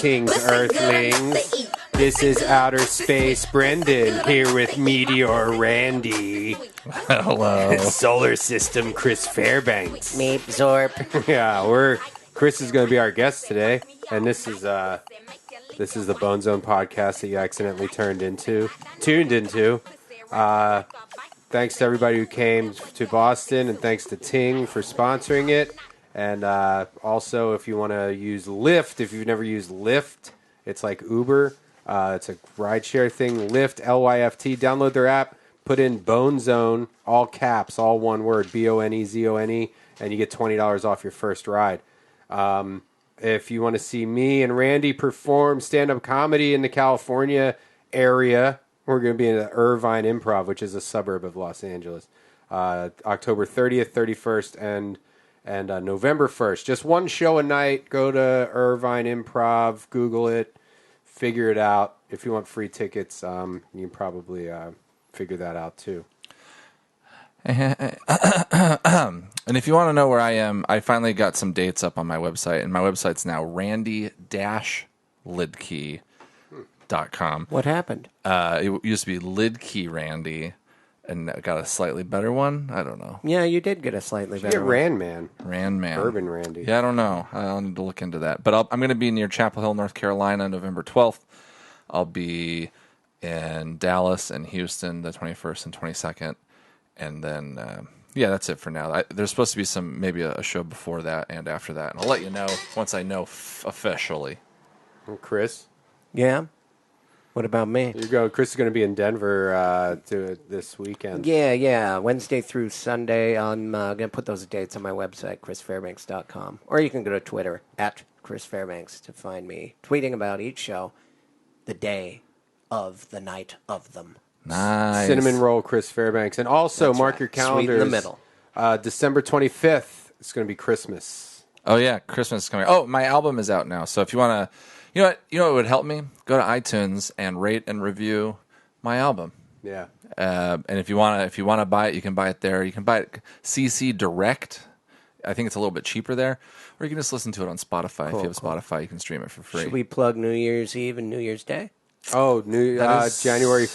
Greetings, Earthlings. This is Outer Space Brendon here with Meteor Randy. Hello. Solar System Chris Fairbanks. Meep Zorp. Yeah, Chris is going to be our guest today, and this is the Bone Zone podcast that you accidentally tuned into. Thanks to everybody who came to Boston, and thanks to Ting for sponsoring it. And also, if you want to use Lyft, if you've never used Lyft, it's like Uber. It's a rideshare thing. Lyft, Lyft. Download their app. Put in Bone Zone, all caps, all one word, Bonezone, and you get $20 off your first ride. If you want to see me and Randy perform stand-up comedy in the California area, we're going to be in the Irvine Improv, which is a suburb of Los Angeles, October 30th, 31st, and November 1st. Just one show a night. Go to Irvine Improv, Google it, figure it out. If you want free tickets, you can probably figure that out too. And if you want to know where I am, I finally got some dates up on my website, and my website's now randy-liedtke.com. What happened? It used to be Liedtke Randy, and I got a slightly better one. I don't know. Yeah, you did get a slightly better one. Randman. Urban Randy. Yeah, I don't know. I'll need to look into that. But I'm going to be near Chapel Hill, North Carolina, November 12th. I'll be in Dallas and Houston the 21st and 22nd. And then, that's it for now. There's supposed to be maybe a show before that and after that. And I'll let you know once I know officially. And Chris? Yeah? What about me? Chris is going to be in Denver this weekend. Yeah. Wednesday through Sunday. I'm going to put those dates on my website, chrisfairbanks.com. Or you can go to Twitter, at Chris Fairbanks, to find me tweeting about each show the day of the night of them. Nice. Cinnamon Roll Chris Fairbanks. And also, That's mark right. your calendars. Sweet in the middle. December 25th, it's going to be Christmas. Oh, yeah. Christmas is coming. Oh, my album is out now. So if you want to, you know what would help me? Go to iTunes and rate and review my album. Yeah. And if you want to buy it, you can buy it there. You can buy it CC Direct. I think it's a little bit cheaper there. Or you can just listen to it on Spotify. If you have Spotify, you can stream it for free. Should we plug New Year's Eve and New Year's Day? Oh, December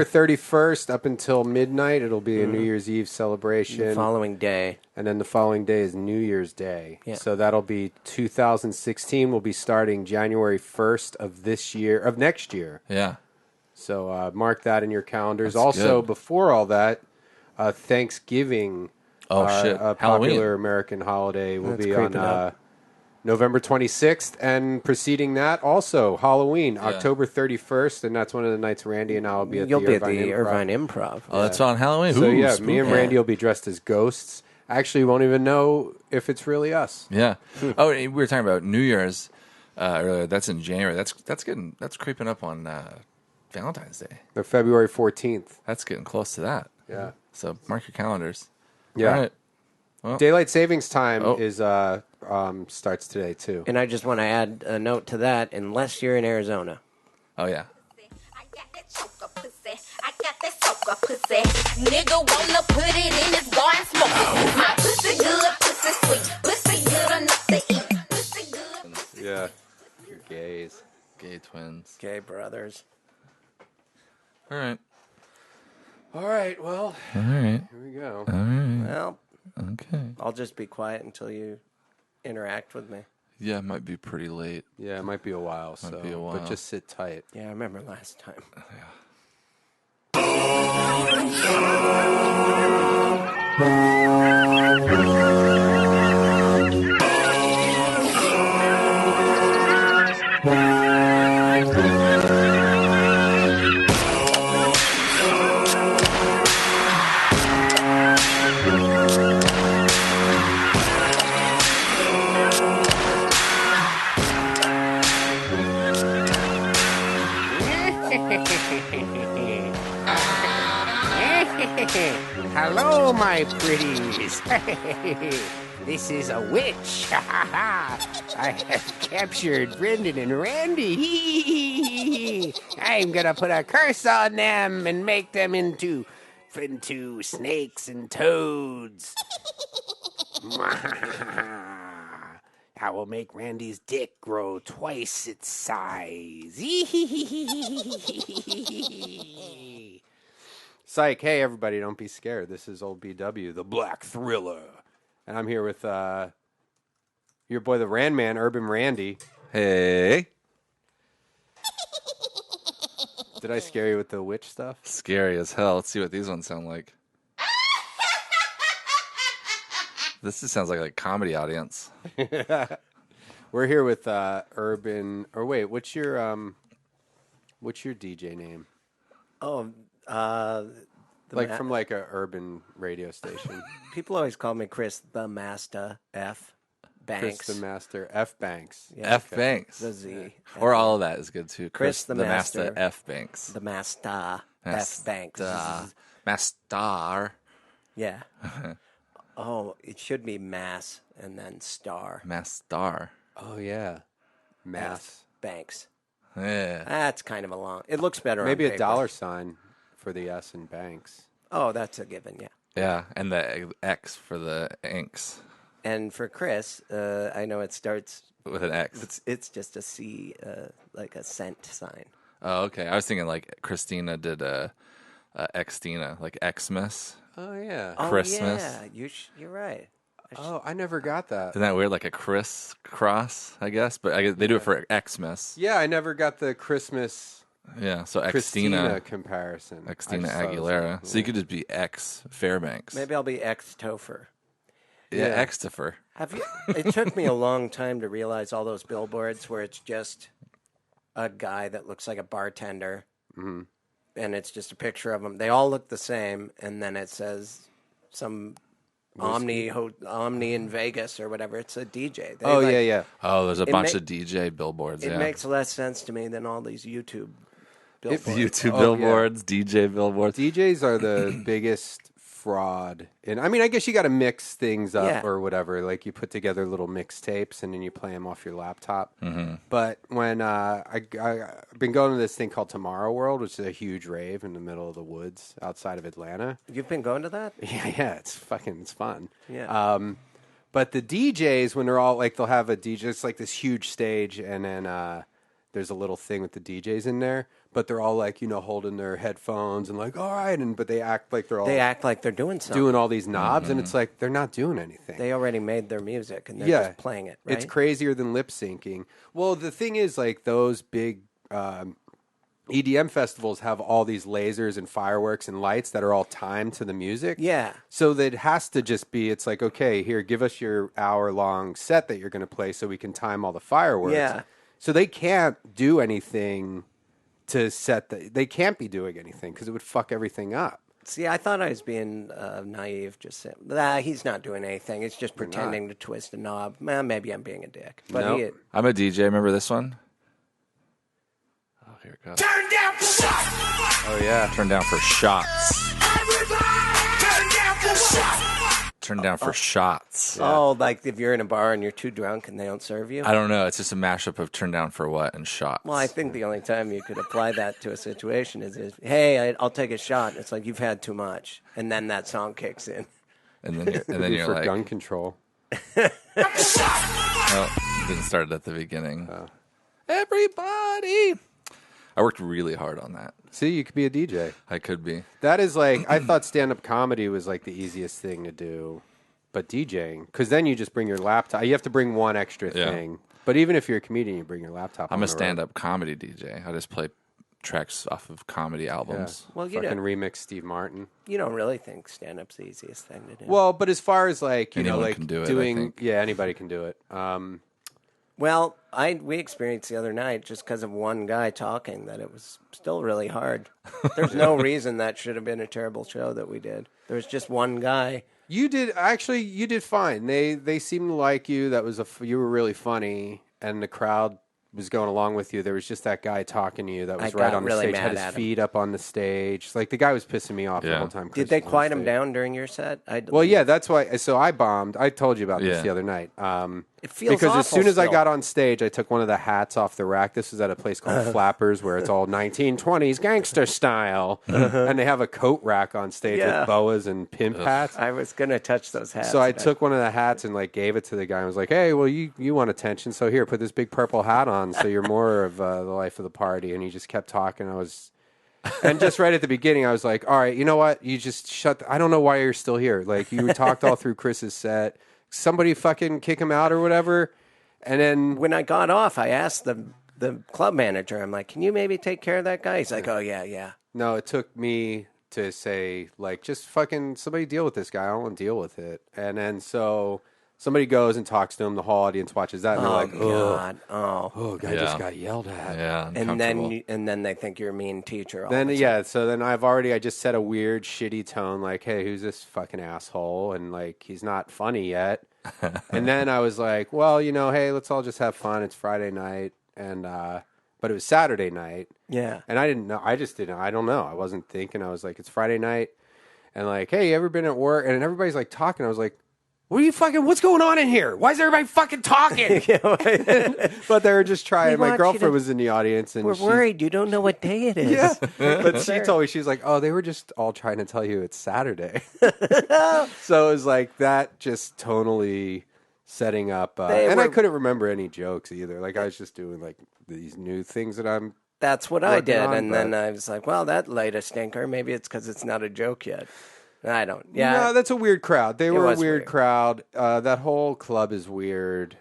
31st up until midnight. It'll be a New Year's Eve celebration. The following day. And then the following day is New Year's Day. Yeah. So that'll be 2016. Will be starting January 1st of next year. Yeah. So mark that in your calendars. That's also, good. Before all that, Thanksgiving, a popular Halloween. American holiday, will That's be creeping on up. November 26th, and preceding that, also Halloween, October 31st, and that's one of the nights Randy and I will be at You'll the be Irvine at the Improv. Irvine Improv. Oh, that's on Halloween. So Ooh, me spooky. and Randy will be dressed as ghosts. Actually, won't even know if it's really us. Yeah. Oh, we were talking about New Year's earlier. That's in January. That's creeping up on Valentine's Day. The February 14th. That's getting close to that. Yeah. So mark your calendars. Yeah. All right. Well, Daylight savings time is starts today too. And I just want to add a note to that, unless you're in Arizona. oh yeah. I got that choker pussy. I got that soaker pussy. Nigga wanna put it in his bar and smoke it. My pussy good, pussy sweet. Pussy good enough to eat. Pussy good. Yeah. You're gays. Gay twins. Gay brothers. All right. All right, well, All right. here we go. All right. Well, Okay. I'll just be quiet until you interact with me. Yeah, it might be pretty late. Yeah, it might be a while, be a while. but just sit tight. Yeah, I remember last time. Hello, my pretties. This is a witch. I have captured Brendon and Randy. I'm gonna put a curse on them and make them into snakes and toads. I will make Randy's dick grow twice its size. Psych, hey everybody, don't be scared. This is old BW, the Black Thriller. And I'm here with your boy, the Rand Man, Urban Randy. Hey. Did I scare you with the witch stuff? Scary as hell. Let's see what these ones sound like. This just sounds like a comedy audience. We're here with Urban. Or wait, what's your DJ name? Oh, From like a urban radio station. people always call me Chris the Master F. Banks. Chris the Master F Banks. Yeah, F Banks. the Z. Or all of that is good too. Chris the Master. F Banks. The Master F. Banks. Master. Yeah. Oh, it should be Mass and then Star. Master. Oh yeah, Mass. Banks. Yeah. That's kind of a long. It looks better. Maybe on a paper. dollar sign for the S in Banks. Oh, that's a given. Yeah. Yeah, and the X for the inks And for Chris, I know it starts. with an X. It's just a C, like a cent sign. Oh, okay. I was thinking like Christina did a Xtina, like Xmas. Oh yeah. Christmas. Oh, yeah, you're right. Oh, I never got that. Isn't that weird? Like a crisscross, I guess. But I guess they do it for Xmas. Yeah, I never got the Christmas Yeah, so Christina Xtina comparison. I Xtina just thought it was Aguilera. like, So you could just be X Fairbanks. Maybe I'll be X Topher. Yeah, Yeah. Xtifer. Have you? It took me a long time to realize all those billboards where it's just a guy that looks like a bartender, and it's just a picture of him. They all look the same, and then it says some Omni in Vegas or whatever. It's a DJ. They, Oh like, yeah. Oh, there's a It bunch ma- of DJ billboards. It Yeah, makes less sense to me than all these YouTube billboards. YouTube Oh, yeah. billboards, DJ billboards. DJs are the biggest fraud. And I mean, I guess you got to mix things up Yeah. or whatever. Like you put together little mixtapes and then you play them off your laptop. Mm-hmm. But when I've been going to this thing called Tomorrow World, which is a huge rave in the middle of the woods outside of Atlanta. You've been going to that? Yeah, it's fun. Yeah. But the DJs, when they're all like, they'll have a DJ, it's like this huge stage, and then there's a little thing with the DJs in there, but they're all like, holding their headphones and like, all right, but they act like they're all They act like they're doing something. doing all these knobs, and it's like they're not doing anything. They already made their music, and they're Yeah. just playing it, right? It's crazier than lip syncing. Well, the thing is, like those big EDM festivals have all these lasers and fireworks and lights that are all timed to the music. Yeah. So that has to just be, it's like, okay, here, give us your hour-long set that you're going to play so we can time all the fireworks. Yeah. So they can't do anything to set they can't be doing anything because it would fuck everything up. See, I thought I was being naive, just saying, he's not doing anything. It's just pretending to twist a knob. Well, maybe I'm being a dick. But Nope. I'm a DJ. Remember this one? Oh, here it goes. Turn down for shots. Oh, yeah. Turn down for shots. Everybody, turn down for shots. Turn down for shots. Oh, like if you're in a bar and you're too drunk and they don't serve you? I don't know. It's just a mashup of turn down for what and shots. Well, I think the only time you could apply that to a situation is hey, I'll take a shot. It's like you've had too much. And then that song kicks in. and then you're for like, gun control. oh, it didn't start at the beginning. Everybody. I worked really hard on that. See, you could be a DJ. I could be. That is like, I thought stand-up comedy was like the easiest thing to do, but DJing, because then you just bring your laptop. You have to bring one extra Yeah. thing. But even if you're a comedian, you bring your laptop. I'm on a the road. stand-up comedy DJ. I just play tracks off of comedy Yeah. albums. Well, you Fucking don't, remix Steve Martin. you don't really think stand-up's the easiest thing to do. Well, but as far as like, Anyone like can do it, I doing, think. yeah, anybody can do it. Well, we experienced the other night just because of one guy talking that it was still really hard. There's no reason that should have been a terrible show that we did. There was just one guy. You did fine. They seemed to like you. That was you were really funny, and the crowd was going along with you. There was just that guy talking to you that was I right got on the really stage, mad had his at him. feet up on the stage. Like the guy was pissing me off the Yeah. whole time. Did Chris they was on quiet him stage. down during your set? Well, yeah, that's why. So I bombed. I told you about this Yeah. the other night. It feels because as awful soon as I still. got on stage, I took one of the hats. It feels Because as awful soon as I still. got on stage, I took one of the hats off the rack. This was at a place called Flappers, where it's all 1920s gangster style, and they have a coat rack on stage Yeah. with boas and pimp hats. I was gonna touch those hats. So I but- took one of the hats and like gave it to the guy. I was like, "Hey, well, you want attention, so here, put this big purple hat on, so you're more of the life of the party." And he just kept talking. And just right at the beginning, I was like, "All right, you know what? You just shut. I don't know why you're still here. Like you talked all through Chris's set. Somebody fucking kick him out or whatever." And then When I got off, I asked the club manager. I'm like, "Can you maybe take care of that guy?" He's like, "Oh yeah." no, it took me to say like, just fucking somebody deal with this guy. I don't want to deal with it. And then so somebody goes and talks to him. The whole audience watches that, and they're Oh like, "Oh, God. Oh. guy just got yelled at." Yeah, And then they think you're a mean teacher. all Then the time. yeah, so then I just set a weird shitty tone like, "Hey, who's this fucking asshole?" And like he's not funny yet. And then I was like, "Well, hey, let's all just have fun. It's Friday night." And but it was Saturday night. Yeah. And I didn't know. I just didn't. I don't know. I wasn't thinking. I was like, it's Friday night. And like, "Hey, you ever been at work?" And everybody's like talking. I was like, what's going on in here? Why is everybody fucking talking? But they were just trying. We My want you girlfriend to- was in the audience, and We're she- worried you don't know what day it is. Yeah, but she told me, she's like, "Oh, they were just all trying to tell you it's Saturday." So it was like that, just tonally setting up. And I couldn't remember any jokes either. Like I was just doing like these new things that I'm. That's what I Working did. on, And then but- I was like, well, that laid a stinker. Maybe it's because it's not a joke yet. I don't. Yeah. No, that's a weird crowd. They were a was weird weird. crowd. That whole club is weird.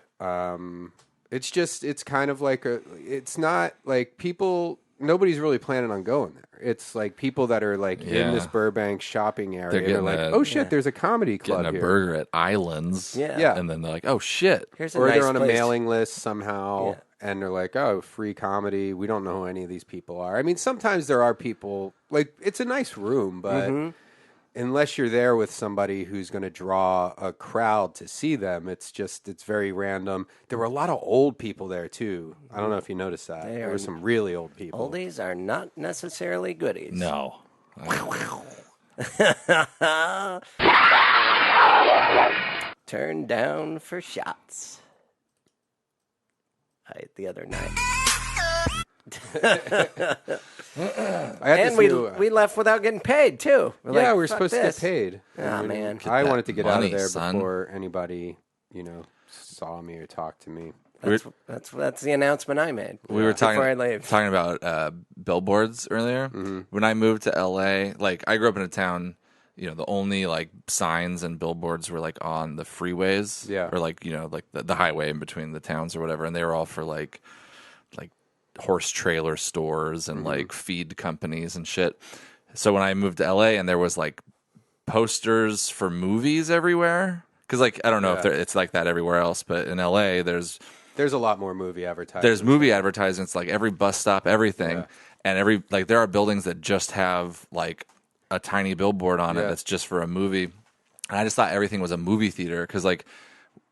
It's kind of like it's not like people. Nobody's really planning on going there. It's like people that are like in Yeah. this Burbank shopping area. They're They're getting like, a- "Oh shit, there's a comedy club getting a here." burger at Islands. Yeah. And then they're like, oh shit. Here's a Or nice they're on a place. mailing list somehow, Yeah. and they're like, "Oh, free comedy." We don't know who any of these people are. I mean, sometimes there are people like it's a nice room, but Mm-hmm. unless you're there with somebody who's going to draw a crowd to see them, it's very random. There were a lot of old people there too. I don't know if you noticed that. There were some really old people. Oldies are not necessarily goodies. No. Turn down for shots. The other night. I had And this we new, we left without getting paid, too. yeah, like, we were "Fuck supposed this." to get paid. Oh, man. I that wanted to get out money, of there son. before anybody, saw me or talked to me. That's the announcement I made. We were before I leave. talking about billboards earlier. When I moved to LA, like I grew up in a town, the only like signs and billboards were like on the freeways, Yeah. or like like the highway in between the towns or whatever, and they were all for like horse trailer stores and like feed companies and shit. So when I moved to LA, and there was like posters for movies everywhere, because like I don't know if it's like that everywhere else, but in LA there's There's a lot more movie advertising. there's movie advertisements like every bus stop, everything, and there are buildings that just have like a tiny billboard on it Yeah. that's just for a movie. And I just thought everything was a movie theater, because like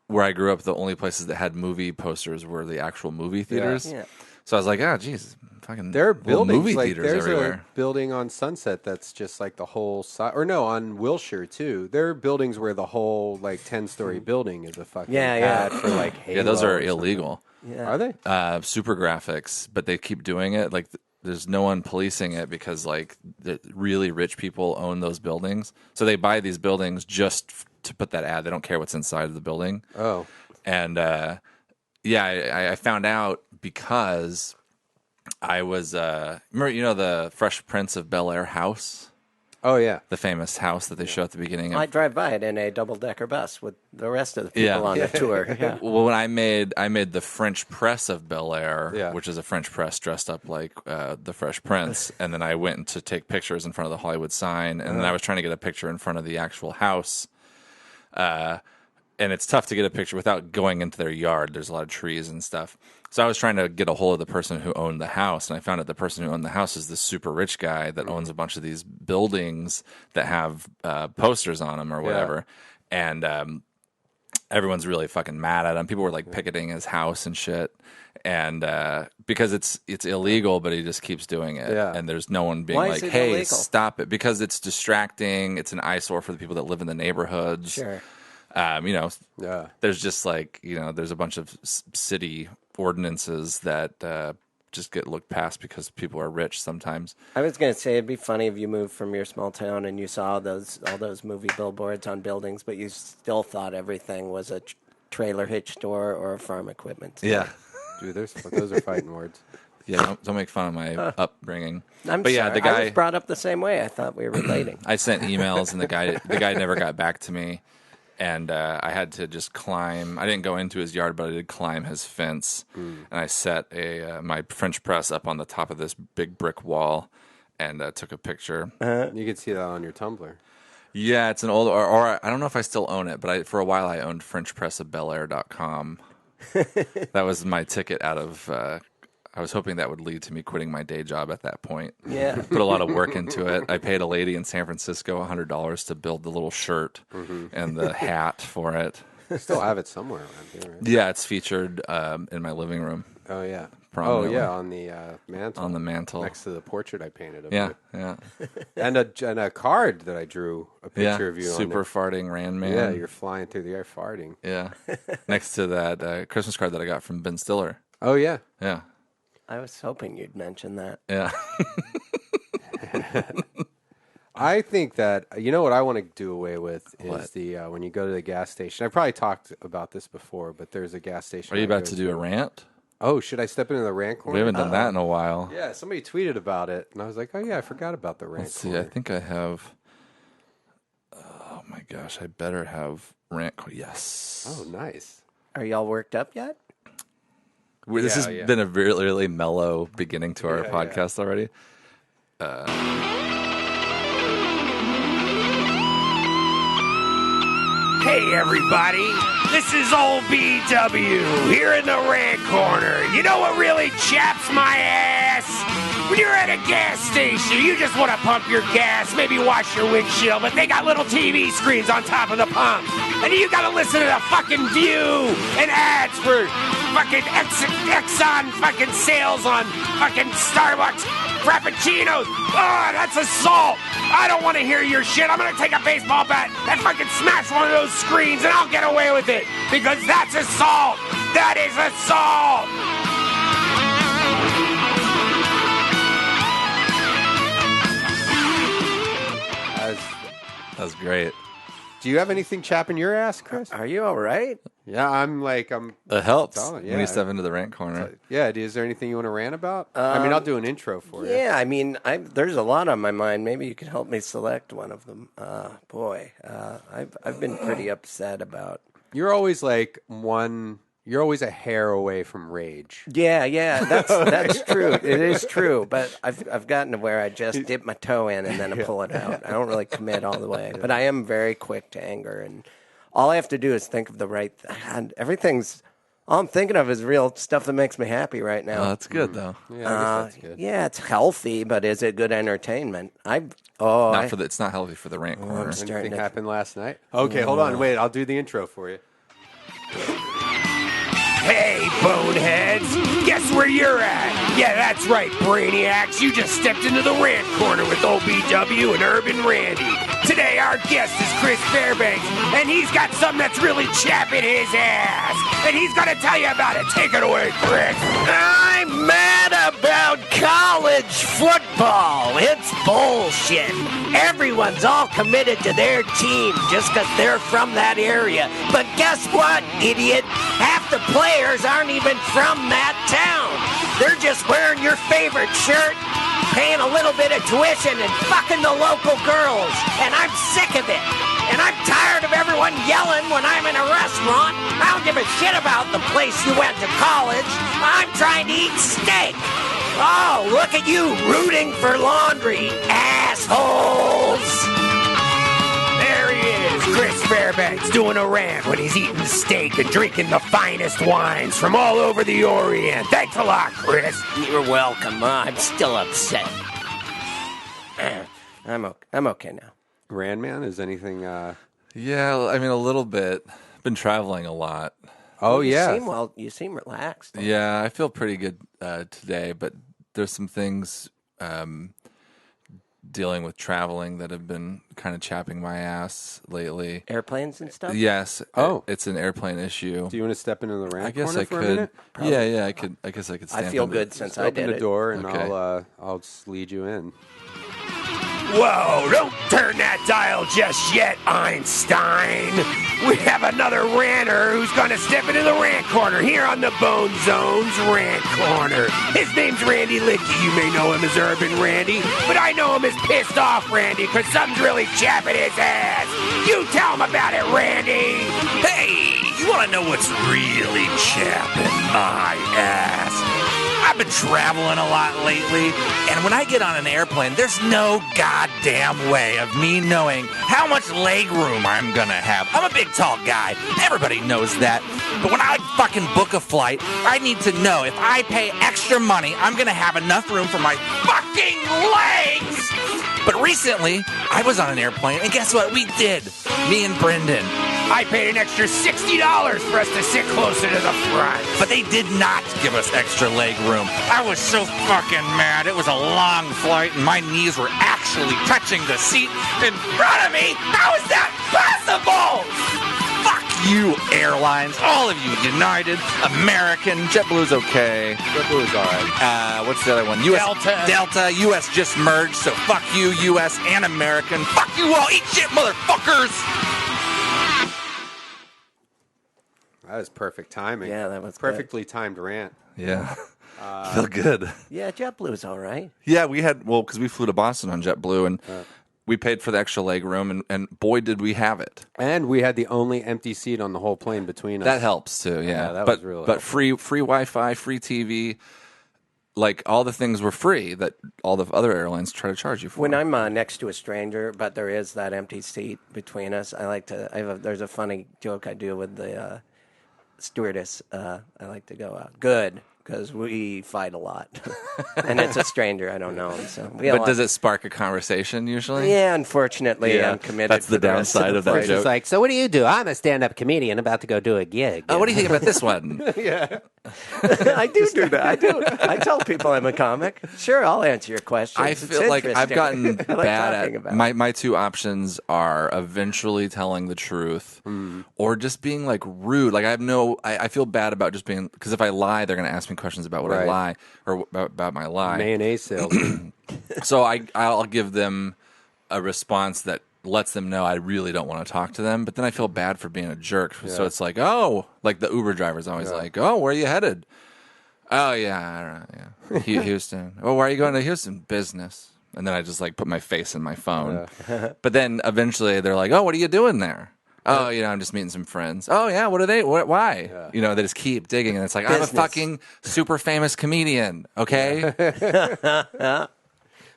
where I grew up, the only places that had movie posters were the actual movie theaters. Yeah. So I was like, oh, geez, fucking There are little buildings movie like theaters there's everywhere. a building on Sunset that's just like the whole side, or no, on Wilshire too. There are buildings where the whole like 10-story building is a fucking ad for like Halo. Yeah, those are or something. illegal. Yeah. Are they? Super graphics, but they keep doing it. Like there's no one policing it, because like the really rich people own those buildings, so they buy these buildings just to put that ad. They don't care what's inside of the building. Oh, And I found out because I was remember the Fresh Prince of Bel Air house, oh yeah. the famous house that they show at the beginning of I drive by it in a double-decker bus with the rest of the people Yeah. on the tour. Yeah. Well, when I made the French Press of Bel Air, Yeah. which is a French press dressed up like the Fresh Prince, and then I went to take pictures in front of the Hollywood sign, and then I was trying to get a picture in front of the actual house. And it's tough to get a picture without going into their yard. There's a lot of trees and stuff. So I was trying to get a hold of the person who owned the house, and I found out the person who owned the house is this super rich guy that owns a bunch of these buildings that have posters on them or whatever. And everyone's really fucking mad at him. People were like picketing his house and shit. And because it's illegal, but he just keeps doing it. Yeah. And there's no one being Why like, is it hey, illegal? stop it. Because it's distracting. It's an eyesore for the people that live in the neighborhoods. Sure. Yeah. There's just like, there's a bunch of city ordinances that just get looked past because people are rich sometimes. I was going to say it'd be funny if you moved from your small town and you saw all those movie billboards on buildings, but you still thought everything was a trailer hitch store or a farm equipment store. Yeah. Dude, those are fighting words. Yeah, don't make fun of my upbringing. I'm but yeah, sorry. the guy I was brought up the same way. I thought we were relating. I sent emails and the guy never got back to me, and I had to just climb. I didn't go into his yard, but I did climb his fence, and I set my French press up on the top of this big brick wall, and took a picture. You can see that on your Tumblr. Yeah, it's an old, or I don't know if I still own it, but for a while I owned FrenchPressOfBelAir.com. That was my ticket out of. I was hoping that would lead to me quitting my day job at that point. Yeah. Put a lot of work into it. I paid a lady in San Francisco $100 to build the little shirt and the hat for it. You still have it somewhere around here, right? Yeah, it's featured in my living room. Oh, yeah. Prominently. Oh, yeah, on the mantle. On the mantle. Next to the portrait I painted of Yeah, you. yeah. And a card that I drew a picture of you super on. farting Rand Man. Yeah, you're flying through the air farting. Yeah. Next to that Christmas card that I got from Ben Stiller. Oh, yeah. Yeah. I was hoping you'd mention that. Yeah. I think that, you know what I want to do away with is What? the when you go to the gas station. I probably talked about this before, but there's a gas station. Are you I about go to do a rant? Oh, should I step into the rant corner? We haven't done that in a while. Yeah, somebody tweeted about it, and I was like, oh, yeah, I forgot about the rant Let's see. corner. I think I have. Oh my gosh! I better have rant. Yes. Oh, nice. Are y'all worked up yet? This has Yeah. been a really, really mellow beginning to our Yeah, podcast already. Hey everybody, this is old BW here in the rant corner. You know what really chaps my ass? When you're at a gas station, you just want to pump your gas, maybe wash your windshield, but they got little TV screens on top of the pump. And you gotta listen to the fucking View and ads for fucking Exxon fucking sales on fucking Starbucks Frappuccinos. Oh, that's assault. I don't want to hear your shit. I'm going to take a baseball bat and fucking smash one of those screens and I'll get away with it. Because that's assault. That is assault. That was great. Do you have anything chapping your ass, Chris? Are you all right? Yeah, I'm. It helps Solid, when you yeah. step into the rant corner. Yeah, is there anything you want to rant about? I mean, I'll do an intro for you. Yeah, I mean, there's a lot on my mind. Maybe you could help me select one of them. I've been pretty upset about. You're always You're always a hair away from rage. Yeah, that's true. It is true, but I've gotten to where I just dip my toe in and then I pull it out. I don't really commit all the way, but I am very quick to anger, and all I have to do is think of the right. All I'm thinking of is real stuff that makes me happy right now. Oh, that's good though. Yeah, I guess that's good. Yeah, it's healthy, but is it good entertainment? It's not healthy for the rant corner. Anything happened last night? Okay, hold on. Wait, I'll do the intro for you. Hey, boneheads! Guess where you're at? Yeah, that's right, brainiacs. You just stepped into the rant corner with OBW and Urban Randy. Today, our guest is Chris Fairbanks, and he's got something that's really chapping his ass. And he's going to tell you about it. Take it away, Chris. I'm mad about college football. It's bullshit. Everyone's all committed to their team just because they're from that area. But guess what, idiot? Half the players aren't even from that town. They're just wearing your favorite shirt, paying a little bit of tuition, and fucking the local girls. And I'm sick of it. And I'm tired of everyone yelling when I'm in a restaurant. I don't give a shit about the place you went to college. I'm trying to eat steak. Oh, look at you rooting for laundry, assholes. There he is, Chris Fairbanks, doing a rant when he's eating steak and drinking the finest wines from all over the Orient. Thanks a lot, Chris. You're welcome. I'm still upset. I'm okay now. Randman, is anything? Yeah, I mean a little bit. Been traveling a lot. Oh yeah. You seem relaxed. Yeah, I feel pretty good today, but there's some things dealing with traveling that have been kind of chapping my ass lately. Airplanes and stuff? Yes. Oh. It's an airplane issue. Do you want to step into the rant I guess corner I for a could. minute? Yeah, I could. I guess I could. I Stand feel into good it. since Just I open did the it. door and Okay. I'll just lead you in. Whoa, don't turn that dial just yet, Einstein. We have another ranter who's going to step into the rant corner here on the Bone Zone's Rant Corner. His name's Randy Liedtke. You may know him as Urban Randy, but I know him as Pissed Off Randy because something's really chapping his ass. You tell him about it, Randy. Hey, you want to know what's really chapping my ass? I've been traveling a lot lately, and when I get on an airplane, there's no goddamn way of me knowing how much leg room I'm gonna have. I'm a big, tall guy. Everybody knows that. But when I fucking book a flight, I need to know if I pay extra money, I'm gonna have enough room for my fucking legs! But recently, I was on an airplane, and guess what we did? Me and Brendon. I paid an extra $60 for us to sit closer to the front. But they did not give us extra leg room. I was so fucking mad. It was a long flight, and my knees were actually touching the seat in front of me. How is that possible? Fuck you, airlines. All of you, United, American, JetBlue's okay. JetBlue is all right. What's the other one? Delta. US just merged, so fuck you, US and American. Fuck you all. Eat shit, motherfuckers. That was perfect timing. Yeah, that was perfectly timed rant. Yeah. Feel good. Yeah, JetBlue's all right. Yeah, because we flew to Boston on JetBlue, and we paid for the extra leg room, and boy, did we have it. And we had the only empty seat on the whole plane between us. That helps, too, yeah. that was really But free Wi-Fi, free TV, like all the things were free that all the other airlines try to charge you for. When I'm next to a stranger, but there is that empty seat between us, there's a funny joke I do with the stewardess. I like to go out. Good, because we fight a lot. And it's a stranger. I don't know him. So But does it spark a conversation usually? Yeah, unfortunately, I'm committed. That's the for rest downside the of that flight. joke. It's like, so what do you do? I'm a stand-up comedian about to go do a gig. Oh, what do you think about this one? I do that. I do. I tell people I'm a comic. Sure, I'll answer your questions. I It's feel like I've interesting. gotten I like bad talking at about it. my two options are eventually telling the truth or just being like rude. Like I feel bad about just being, because if I lie, they're going to ask me questions about what I Right. lie or about my lie. Mayonnaise salesman. So I'll give them a response that lets them know I really don't want to talk to them, but then I feel bad for being a jerk. So it's like, oh, like the Uber driver's always like, oh, where are you headed? Oh, yeah, I don't know, yeah. Houston. Oh, why are you going to Houston? Business. And then I just like put my face in my phone. But then eventually they're like, oh, what are you doing there? Oh, I'm just meeting some friends. Oh, yeah, what are they? Why? Yeah. They just keep digging. And it's like, I'm a Business. fucking super famous comedian, okay?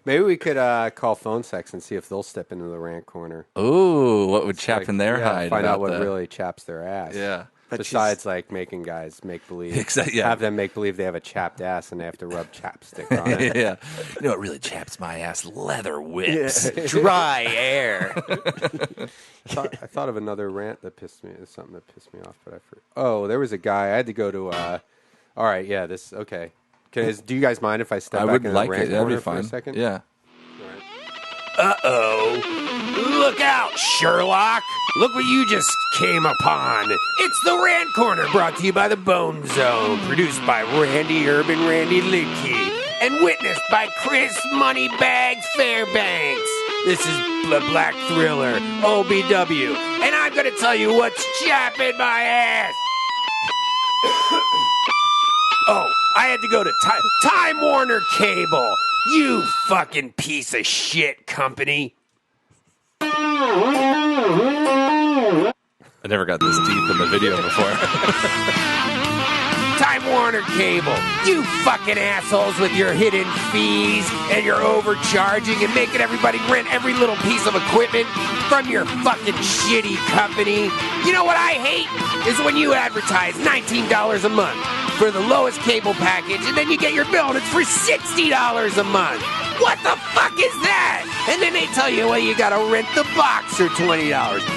Maybe we could call phone sex and see if they'll step into the rant corner. Ooh, what would chap in their hide? Find about out what that? really chaps their ass. Yeah. Besides, like, making guys make believe. Yeah. Have them make believe they have a chapped ass and they have to rub chapstick on it. Yeah. You know what really chaps my ass? Leather whips. Dry air. I thought of another rant that pissed me. Something that pissed me off, but I forgot. Oh, there was a guy. I had to go to. All right, yeah. This okay. Do you guys mind if I step I back would in like the rant it. That'd corner be for fine. a second? Yeah. Uh-oh. Look out, Sherlock. Look what you just came upon. It's the Rant Corner, brought to you by the Bone Zone, produced by Urban Randy Liedtke, and witnessed by Chris Moneybags Fairbanks. This is the Black Thriller, OBW, and I'm going to tell you what's chapping my ass. Oh, I had to go to Time Warner Cable. You fucking piece of shit company. I never got this deep in the video before. Time Warner Cable. You fucking assholes with your hidden fees and your overcharging and making everybody rent every little piece of equipment from your fucking shitty company. You know what I hate? Is when you advertise $19 a month for the lowest cable package and then you get your bill and it's for $60 a month. What the fuck is that? And then they tell you, well, you gotta rent the box for $20.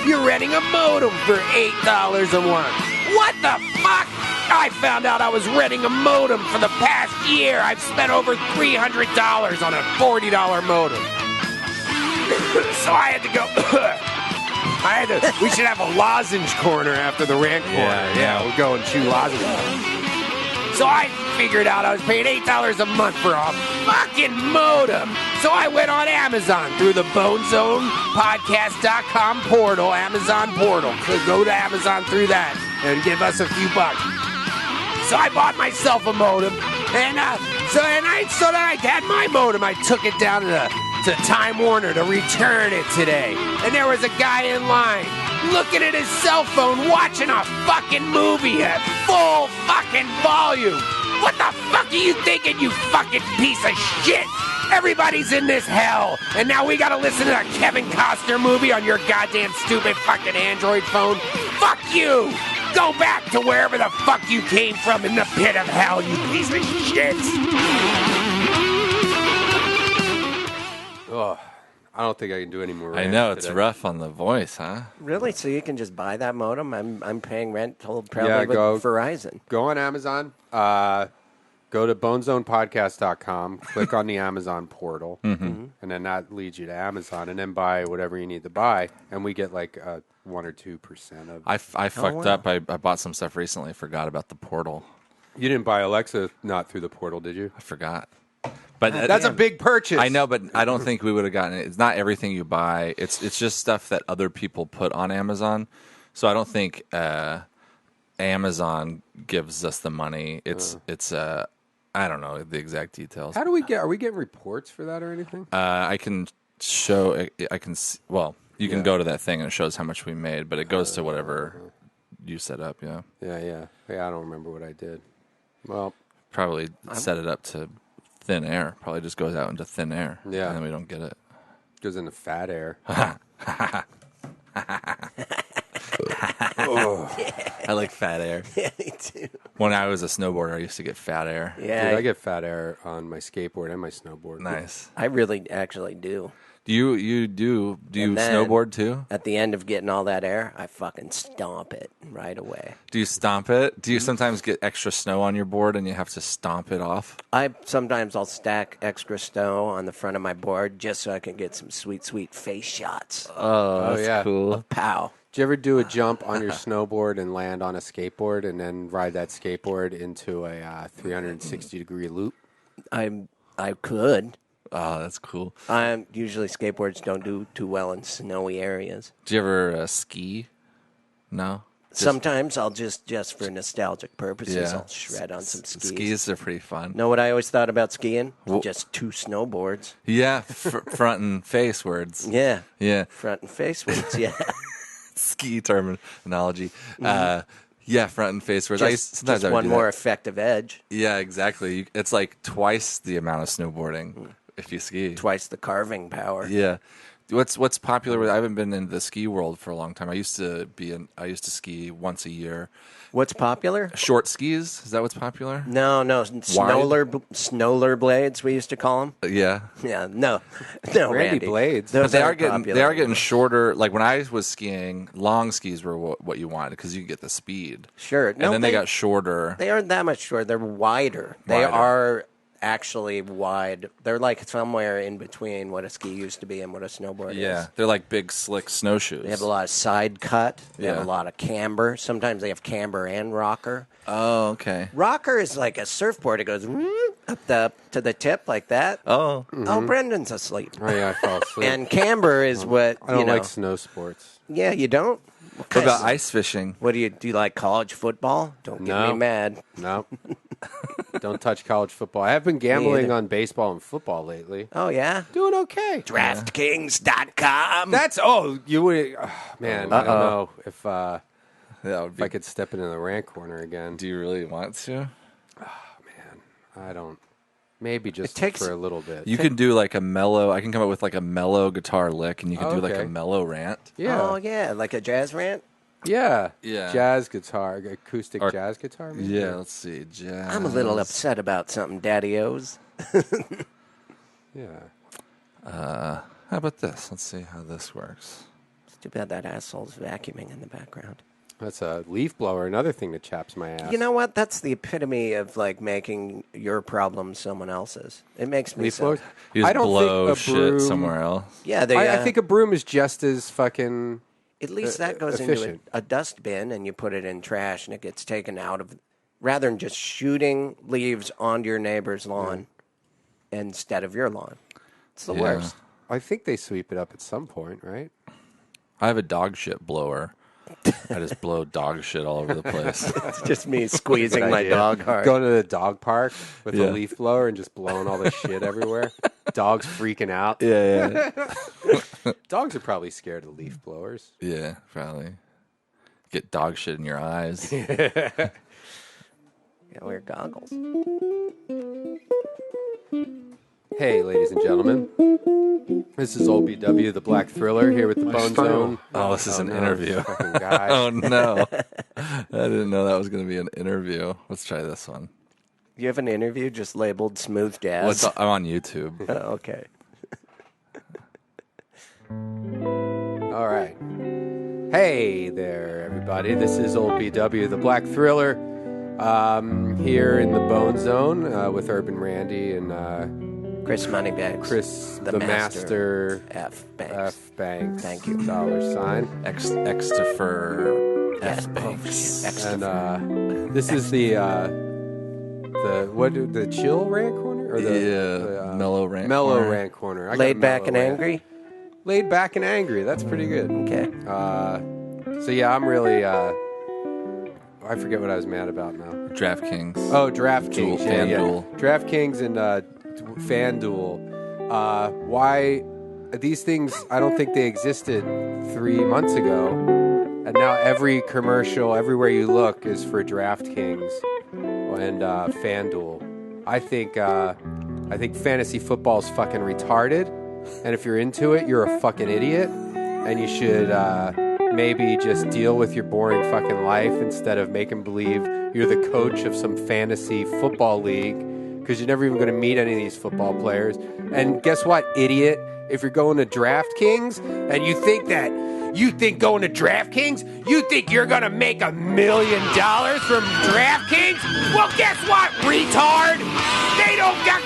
You're renting a modem for $8 a month. What the fuck? I found out I was renting a modem for the past year. I've spent over $300 on a $40 modem. So I had to go. We should have a lozenge corner after the rant corner. Yeah, we'll go and chew lozenges. So I figured out I was paying $8 a month for a fucking modem. So I went on Amazon through the bonezonepodcast.com portal, Amazon portal. So go to Amazon through that and give us a few bucks. So I bought myself a modem, and so that I had my modem. I took it down to Time Warner to return it today, and there was a guy in line looking at his cell phone watching a fucking movie at full fucking volume. What the fuck are you thinking, you fucking piece of shit? Everybody's in this hell, and now we gotta listen to a Kevin Costner movie on your goddamn stupid fucking Android phone? Fuck you! Go back to wherever the fuck you came from in the pit of hell, you piece of shit! Oh, I don't think I can do any more. I rants know it's today. rough on the voice, huh? Really? So you can just buy that modem? I'm paying rent probably Yeah, with go- Verizon. Go on Amazon. Go to bonezonepodcast.com. Click on the Amazon portal, and then that leads you to Amazon, and then buy whatever you need to buy, and we get like 1 or 2% of. I fucked up. I bought some stuff recently. Forgot about the portal. You didn't buy Alexa not through the portal, did you? I forgot. But That's a big purchase. I know, but I don't think we would have gotten it. It's not everything you buy. It's just stuff that other people put on Amazon. So I don't think Amazon gives us the money. It's I don't know the exact details. How do we get? Are we getting reports for that or anything? I can show. I can. Well, you can go to that thing and it shows how much we made, but it goes to whatever you set up. Yeah. Yeah. I don't remember what I did. Well, Probably set it up to thin air. Probably just goes out into thin air. Yeah. And then we don't get it. goes into fat air. I like fat air. Yeah, me too. When I was a snowboarder, I used to get fat air. Yeah, Dude, I get fat air on my skateboard and my snowboard. Nice. I really actually do. Do you do you And then- snowboard too? At the end of getting all that air, I fucking stomp it right away. Do you stomp it? Do you sometimes get extra snow on your board and you have to stomp it off? I'll stack extra snow on the front of my board just so I can get some sweet face shots. Oh, that's yeah. cool. Pow. Did you ever do a jump on your snowboard and land on a skateboard and then ride that skateboard into a 360-degree loop? I could. Oh, that's cool. Usually skateboards don't do too well in snowy areas. Do you ever ski? No? Sometimes I'll just for nostalgic purposes, Yeah. I'll shred on some skis. Skis are pretty fun. Know what I always thought about skiing? Just two snowboards. Yeah, front and face words. Yeah. Yeah. Front and face words, yeah. Ski terminology. Yeah, front and face words. Just one more effective edge. Yeah, exactly. It's like twice the amount of snowboarding if you ski. Twice the carving power. Yeah. What's popular with? I haven't been in the ski world for a long time. I used to ski once a year. What's popular? Short skis, is that what's popular? No. Snowler blades, we used to call them. Yeah. Yeah, no, Randy Randy. Blades. Those But they are popular. getting shorter. Like when I was skiing, long skis were what you wanted because you could get the speed. Sure. And then they got shorter. They aren't that much shorter. They're wider. They Wider. are actually wide. They're like somewhere in between what a ski used to be and what a snowboard Yeah, is. they're like big slick snowshoes. They have a lot of side cut. They have Yeah. a lot of camber. Sometimes they have camber and rocker. Oh, okay. Rocker is like a surfboard. It goes up to the tip like that. Oh, Oh, Brendan's asleep. Oh, yeah, I fell asleep. And camber is what I don't you know. like snow sports. Yeah, you don't. what about ice fishing? What do you like? College football? Don't get me No. mad. No. Don't touch college football. I have been gambling either. on baseball and football lately. Oh yeah. Doing okay. DraftKings.com. That's you would man. I don't know if That would I could step into the rant corner again. Do you really want to? I don't. Maybe just takes- for a little bit. You can do like a mellow. I can come up with like a mellow guitar lick, and you can Oh, do like okay. a mellow rant. yeah. Oh yeah, like a jazz rant. Yeah. Yeah. Jazz guitar, acoustic Or- jazz guitar. Maybe? Yeah, let's see. Jazz. I'm a little upset about something, Daddy-O's. Yeah. How about this? Let's see how this works. It's too bad that asshole's vacuuming in the background. That's a leaf blower. Another thing that chaps my ass. You know what? That's the epitome of like making your problem someone else's. It makes me leaf so. blowers. You just I don't blow think a shit broom, somewhere else. Yeah, they, I think a broom is just as fucking. at least that goes efficient. into a dust bin and you put it in trash and it gets taken out of, rather than just shooting leaves onto your neighbor's lawn instead of your lawn. It's the worst. I think they sweep it up at some point, right? I have a dog shit blower. I just blow dog shit all over the place. It's just me squeezing Good my idea. dog hard. Going to the dog park with Yeah. a leaf blower and just blowing all the shit everywhere. Dogs freaking out. Yeah, Dogs are probably scared of leaf blowers. yeah, probably. Get dog shit in your eyes. Yeah, wear goggles. Hey, ladies and gentlemen. This is Old BW, the Black Thriller, here with the Bone Zone. Oh, this is an no, interview. this fucking guy. Oh no, I didn't know that was going to be an interview. Let's try this one. You have an interview just labeled Smooth Jazz. I'm on YouTube. Oh, okay. All right. Hey there, everybody. This is Old BW, the Black Thriller, here in the Bone Zone with Urban Randy and Chris Moneybags. Chris, the the master. Master F. Banks. F. Banks. Thank you. $. X-Tifer Yeah. F. Banks. And this is the chill rant corner or the mellow rant mellow corner. rant corner. I got a Laid back and mellow rant. angry. Laid back and angry. That's pretty good. Okay. So yeah, I'm really. I forget what I was mad about now. DraftKings. Oh, DraftKings. FanDuel. DraftKings and FanDuel. Why these things? I don't think they existed 3 months ago, and now every commercial, everywhere you look, is for DraftKings and FanDuel. I think fantasy football is fucking retarded, and if you're into it, you're a fucking idiot, and you should maybe just deal with your boring fucking life instead of making believe you're the coach of some fantasy football league, because you're never even going to meet any of these football players. And guess what, idiot? If you're going to DraftKings and you think going to DraftKings, you think you're going to make $1 million from DraftKings? Well, guess what, retard?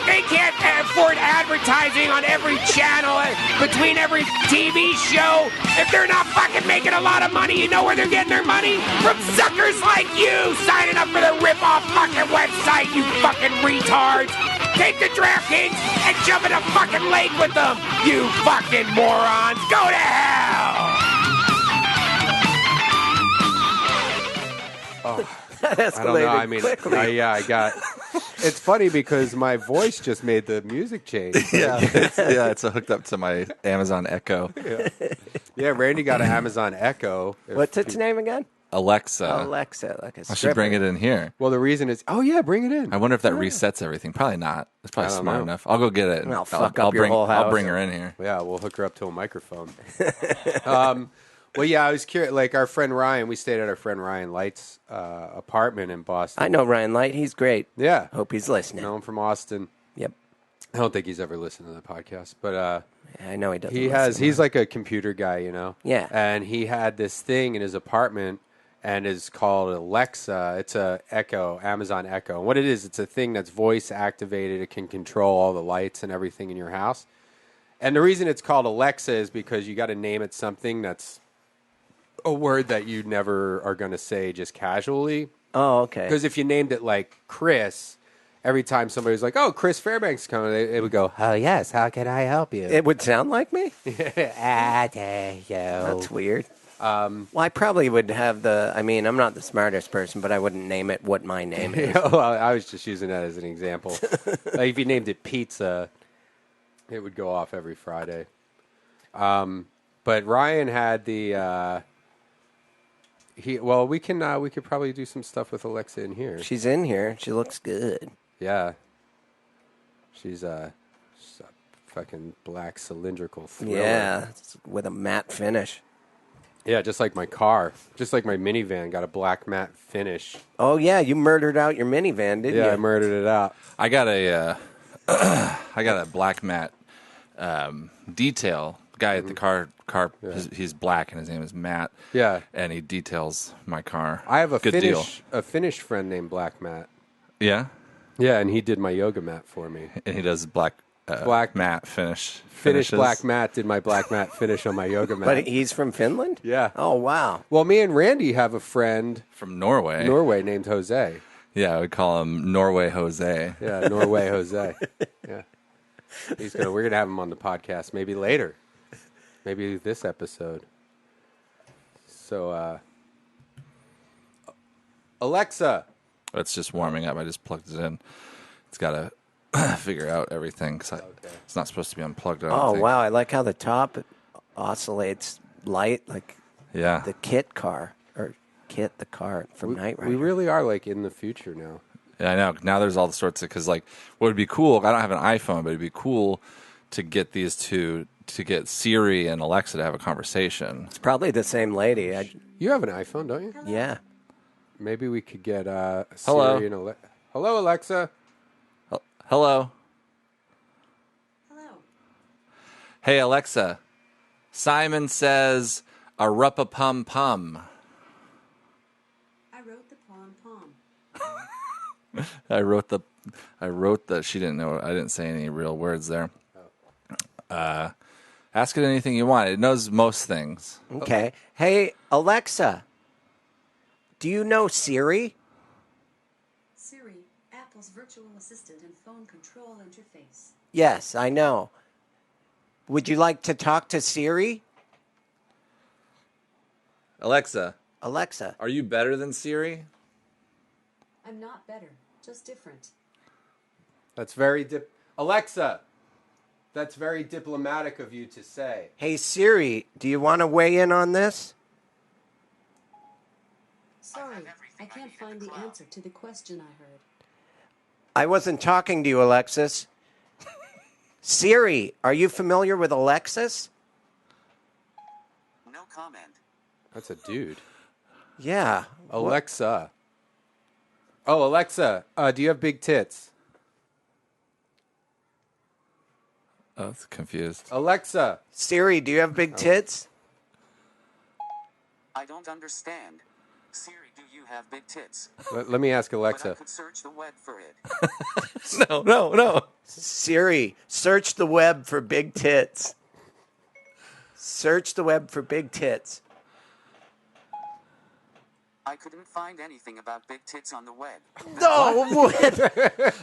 They can't afford advertising on every channel, between every TV show. If they're not fucking making a lot of money, you know where they're getting their money? From suckers like you signing up for the rip-off fucking website, you fucking retards. Take the DraftKings and jump in a fucking lake with them, you fucking morons. Go to hell. That escalated I don't know. I mean, quickly. I got. It's funny because my voice just made the music change. It's hooked up to my Amazon Echo. Yeah, Randy got an Amazon Echo. What's its name again? Alexa. Alexa, like a I should bring it in here. Well, the reason is, oh yeah, bring it in. I wonder if that resets everything. Probably not. It's probably I don't smart know. enough. I'll go get it. And I'll fuck up your bring, whole I'll house. bring her in here. Yeah, we'll hook her up to a microphone. Well, yeah, I was curious. Like our friend Ryan, we stayed at our friend Ryan Light's apartment in Boston. I know Ryan Light. He's great. Yeah, Hope he's listening. know him from Austin. Yep. I don't think he's ever listened to the podcast, but I know he doesn't. he listen. has. He's like a computer guy, you know. Yeah. And he had this thing in his apartment, and is called Alexa. It's a Echo, Amazon Echo. And what it is, it's a thing that's voice activated. It can control all the lights and everything in your house. And the reason it's called Alexa is because you got to name it something that's a word that you never are going to say just casually. Oh, okay. Because if you named it like Chris, every time somebody's like, "Oh, Chris Fairbanks is coming," it would go, "Oh yes, how can I help you?" It would sound like me. That's weird. Well, I probably would have the. I mean, I'm not the smartest person, but I wouldn't name it what my name is. Well, I was just using that as an example. Like if you named it Pizza, it would go off every Friday. But Ryan had the. We could probably do some stuff with Alexa in here. She's in here. She looks good. Yeah. She's a fucking black cylindrical thriller. Yeah, with a matte finish. Yeah, just like my car. Just like my minivan got a black matte finish. Oh yeah, you murdered out your minivan, didn't you? Yeah, I murdered it out. I got a black matte detail guy at the car. He's black and his name is Matt. Yeah. And he details my car. I have a Good deal. Finnish friend named Black Matt. Yeah. Yeah, and he did my yoga mat for me. And he does black Matt Finnish finishes. Black Matt did my Black Matt finish on my yoga mat. But he's from Finland? Yeah. Oh, wow. Well, me and Randy have a friend From Norway. named Jose. Yeah, we call him Norway Jose. Yeah, Norway Jose. Yeah. We're gonna have him on the podcast maybe later. Maybe this episode. So Alexa. It's just warming up. I just plugged it in. It's got to figure out everything because it's not supposed to be unplugged. I don't think. Wow. I like how the top oscillates light, like Yeah. the Kit car, or Kit the car from Knight Rider. We really are like in the future now. Yeah, I know. Now there's all the sorts of, because like what would be cool, I don't have an iPhone, but it'd be cool to get these two, to get Siri and Alexa to have a conversation. It's probably the same lady. You have an iPhone, don't you? Yeah. Maybe we could get Hello. Siri and Hello, Alexa. Hello. Hello. Hey, Alexa. Simon says, a rup-a-pum-pum. I wrote the pom pom. I wrote the, she didn't know, I didn't say any real words there. Ask it anything you want. It knows most things. Okay. Hey, Alexa, do you know Siri? Siri, Apple's virtual assistant and phone control interface. Yes, I know. Would you like to talk to Siri? Alexa, Alexa. are you better than Siri? I'm not better, just different. That's very Alexa. That's very diplomatic of you to say. Hey, Siri, do you want to weigh in on this? Sorry, I can't find the answer to the question I heard. I wasn't talking to you, Alexis. Siri, are you familiar with Alexis? No comment. That's a dude. Yeah. Alexa. Oh, Alexa, do you have big tits? Oh, I was confused. Alexa. Siri, do you have big tits? I don't understand. Siri, do you have big tits? Let me ask But I Alexa. could search the web for it. No. Siri, search the web for big tits. Search the web for big tits. I couldn't find anything about big tits on the web. No,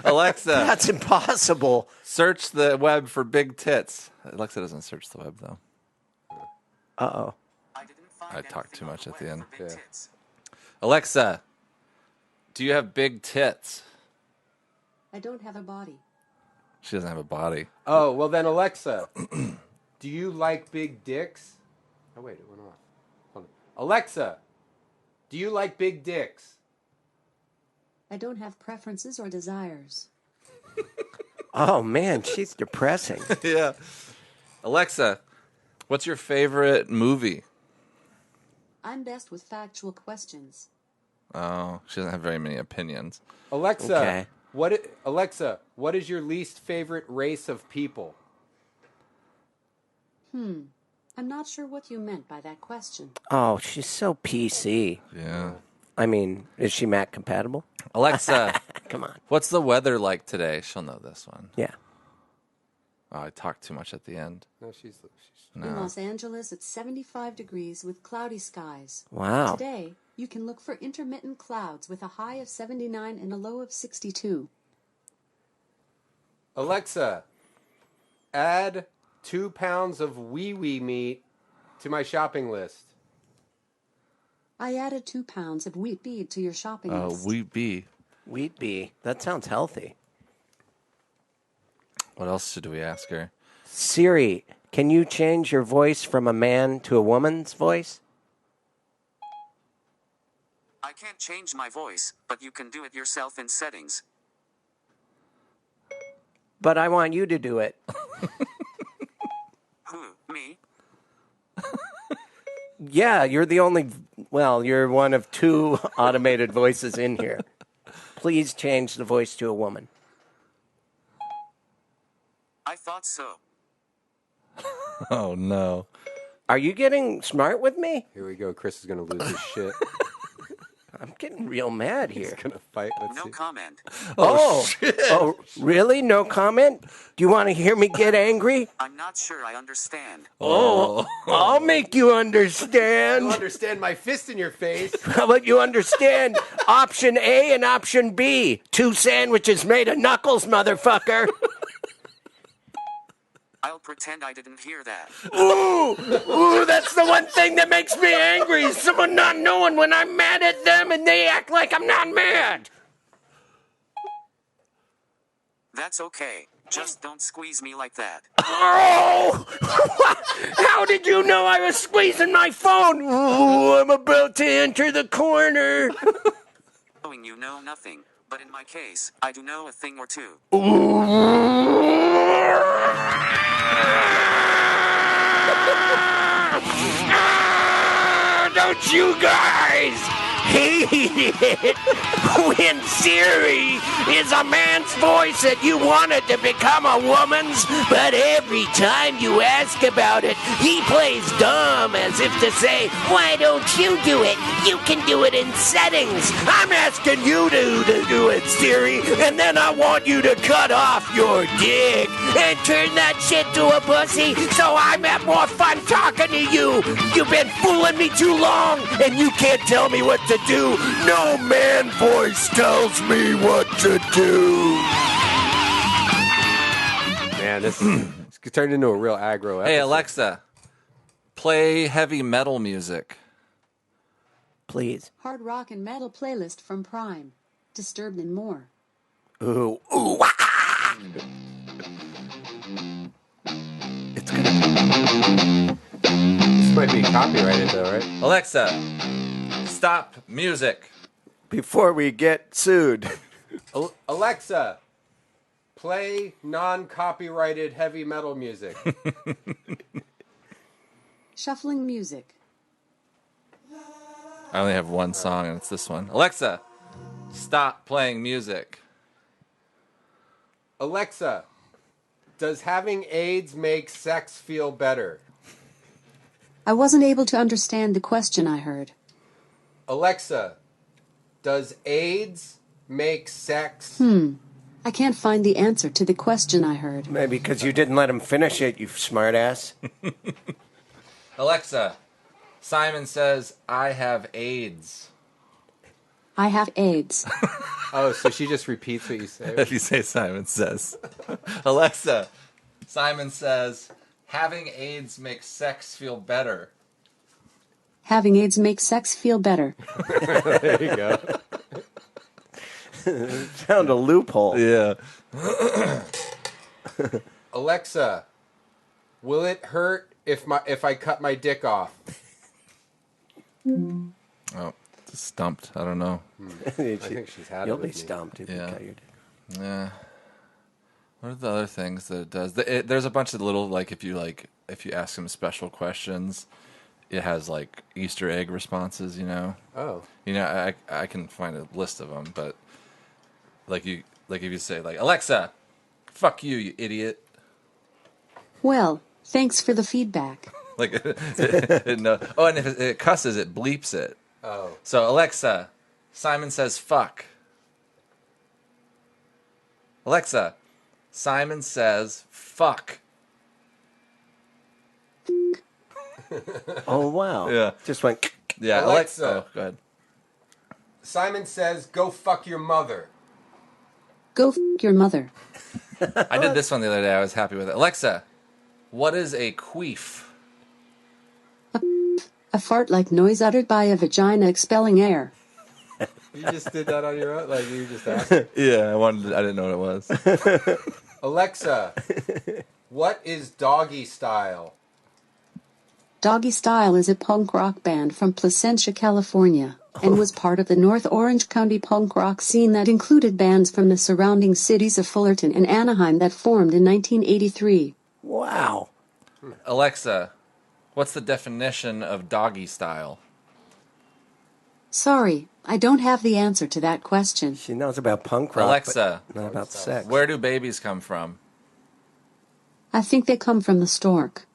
Alexa, that's impossible. search the web for big tits. Alexa doesn't search the web, though. Uh-oh. I didn't find I talked anything too on much the at the web end. for big Yeah. tits. Alexa, do you have big tits? I don't have a body. She doesn't have a body. Oh, well then, Alexa, do you like big dicks? Oh, wait, it went off. Hold on. Alexa, do you like big dicks? I don't have preferences or desires. Oh, man, she's depressing. Yeah. Alexa, what's your favorite movie? I'm best with factual questions. Oh, she doesn't have very many opinions. Alexa, Okay. Alexa, what is your least favorite race of people? I'm not sure what you meant by that question. Oh, she's so PC. Yeah. I mean, is she Mac compatible? Alexa, Come on. what's the weather like today? She'll know this one. Yeah. Oh, I talked too much at the end. No, she's In Los Angeles, it's 75 degrees with cloudy skies. Wow. Today, you can look for intermittent clouds with a high of 79 and a low of 62. Alexa, add 2 pounds of wee-wee meat to my shopping list. I added 2 pounds of wheat bead to your shopping list. Wheat bee. Wheat bee. That sounds healthy. What else should we ask her? Siri, can you change your voice from a man to a woman's voice? I can't change my voice, but you can do it yourself in settings. But I want you to do it. Who? Me? Yeah, you're the only... Well, you're one of 2 automated voices in here. Please change the voice to a woman. I thought so. Oh, no. Are you getting smart with me? Here we go. Chris is going to lose his shit. I'm getting real mad He's here. going to fight. Let's No see. comment. Oh, really? No comment? Do you want to hear me get angry? I'm not sure I understand. Oh, I'll make you You understand. understand my fist in your face. How about you understand option A and option B? 2 sandwiches made of knuckles, motherfucker. I'll pretend I didn't hear that. Ooh, that's the one thing that makes me angry. Is someone not knowing when I'm mad at them and they act like I'm not mad. That's okay. Just don't squeeze me like that. Oh! How did you know I was squeezing my phone? Ooh, I'm about to enter the corner. Knowing you know nothing, but in my case, I do know a thing or two. Don't you guys hate it when Siri is a man's voice that you wanted to become a woman's, but every time you ask about it, he plays dumb as if to say, why don't you do it? You can do it in settings. I'm asking you to do it, Siri, and then I want you to cut off your dick and turn that shit to a pussy so I'm have more fun talking to you. You've been fooling me too long, and you can't tell me what to do. No man voice tells me what to do. Man, this turned into a real aggro episode. Hey, Alexa, play heavy metal music. Please. Hard rock and metal playlist from Prime. Disturbed and more. Ooh, ah! It's gonna. This might be copyrighted, though, right? Alexa, stop music. Before we get sued. Alexa, play non-copyrighted heavy metal music. Shuffling music. I only have one song, and it's this one. Alexa, stop playing music. Alexa, does having AIDS make sex feel better? I wasn't able to understand the question I heard. Alexa, does AIDS make sex? I can't find the answer to the question I heard. Maybe because you didn't let him finish it, you smartass. Alexa, Simon says, I have AIDS. I have AIDS. Oh, so she just repeats what you say? If you say Simon says. Alexa, Simon says, having AIDS makes sex feel better. Having AIDS makes sex feel better. There you go. Found a loophole. Yeah. Alexa, will it hurt if I cut my dick off? Oh, stumped. I don't know. I think she's had You'll it be with me. stumped if you Yeah. cut your dick. Yeah. What are the other things that it does? There's a bunch of little, if you ask him special questions, it has like Easter egg responses, you know? Oh. You know, I can find a list of them, but if you say Alexa, fuck you, you idiot. Well, thanks for the feedback. No. Oh, and if it cusses, it bleeps it. Oh. So Alexa, Simon says fuck. Alexa, Simon says fuck. Oh, wow. Yeah. Just went. Yeah, Alexa. Oh, go ahead. Simon says, go fuck your mother. Go f*** your mother. I did this one the other day. I was happy with it. Alexa, what is a queef? A fart-like noise uttered by a vagina expelling air. You just did that on your own? Like, you just asked? Yeah, I didn't know what it was. Alexa, what is Doggy Style? Doggy Style is a punk rock band from Placentia, California, and was part of the North Orange County punk rock scene that included bands from the surrounding cities of Fullerton and Anaheim that formed in 1983. Wow. Alexa, what's the definition of doggy style? Sorry, I don't have the answer to that question. She knows about punk rock, Alexa, but not about sex. where do babies come from? I think they come from the stork.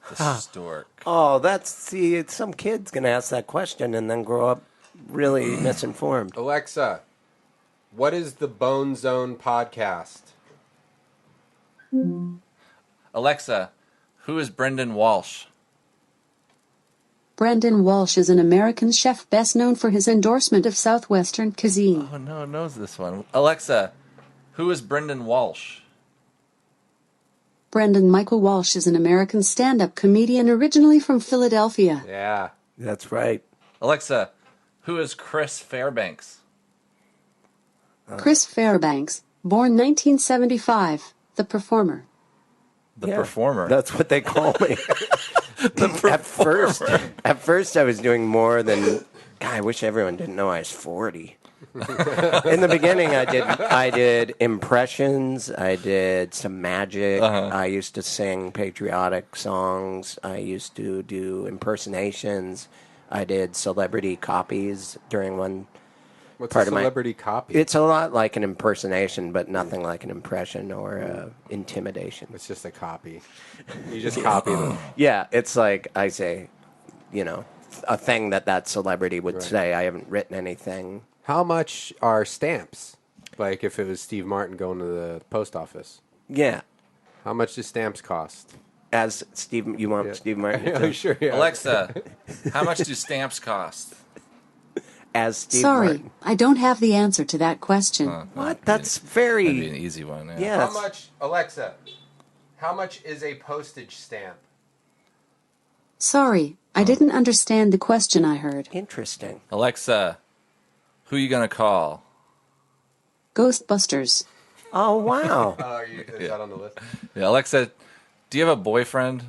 The stork. Oh, some kid's going to ask that question and then grow up really misinformed. Alexa, what is the Bone Zone podcast? Alexa, who is Brendon Walsh? Brendon Walsh is an American chef best known for his endorsement of Southwestern cuisine. Oh, no one knows this one. Alexa, who is Brendon Walsh? Brendon Michael Walsh is an American stand-up comedian originally from Philadelphia. Yeah. That's right. Alexa, who is Chris Fairbanks? Chris Fairbanks, born 1975, the performer. The performer. That's what they call me. At first I was doing more than... God, I wish everyone didn't know I was 40. In the beginning, I did impressions. I did some magic. I used to sing patriotic songs. I used to do impersonations. I did celebrity copies during one What's part a of my... celebrity copy? It's a lot like an impersonation, but nothing like an impression or intimidation. It's just a copy. You just copy them. Yeah, it's like I say, a thing that celebrity would say. I haven't written anything. How much are stamps? Like if it was Steve Martin going to the post office. Yeah. How much do stamps cost? As Steve, you want Steve Martin? Oh, sure. Yeah. Alexa, how much do stamps cost? As Steve Sorry, Martin. I don't have the answer to that question. What? That's very... That'd be an easy one. Yeah. How much, Alexa? How much is a postage stamp? Sorry, I didn't understand the question I heard. Interesting. Alexa, who you gonna call? Ghostbusters. Oh, wow. Is that on the list? Yeah, Alexa, do you have a boyfriend?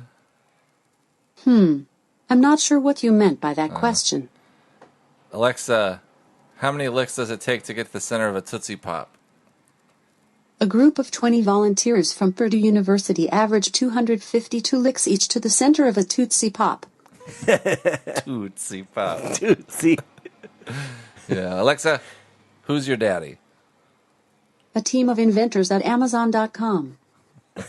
I'm not sure what you meant by that question. Alexa, how many licks does it take to get to the center of a Tootsie Pop? A group of 20 volunteers from Purdue University averaged 252 licks each to the center of a Tootsie Pop. Tootsie Pop. Tootsie. Yeah, Alexa, who's your daddy? A team of inventors at Amazon.com.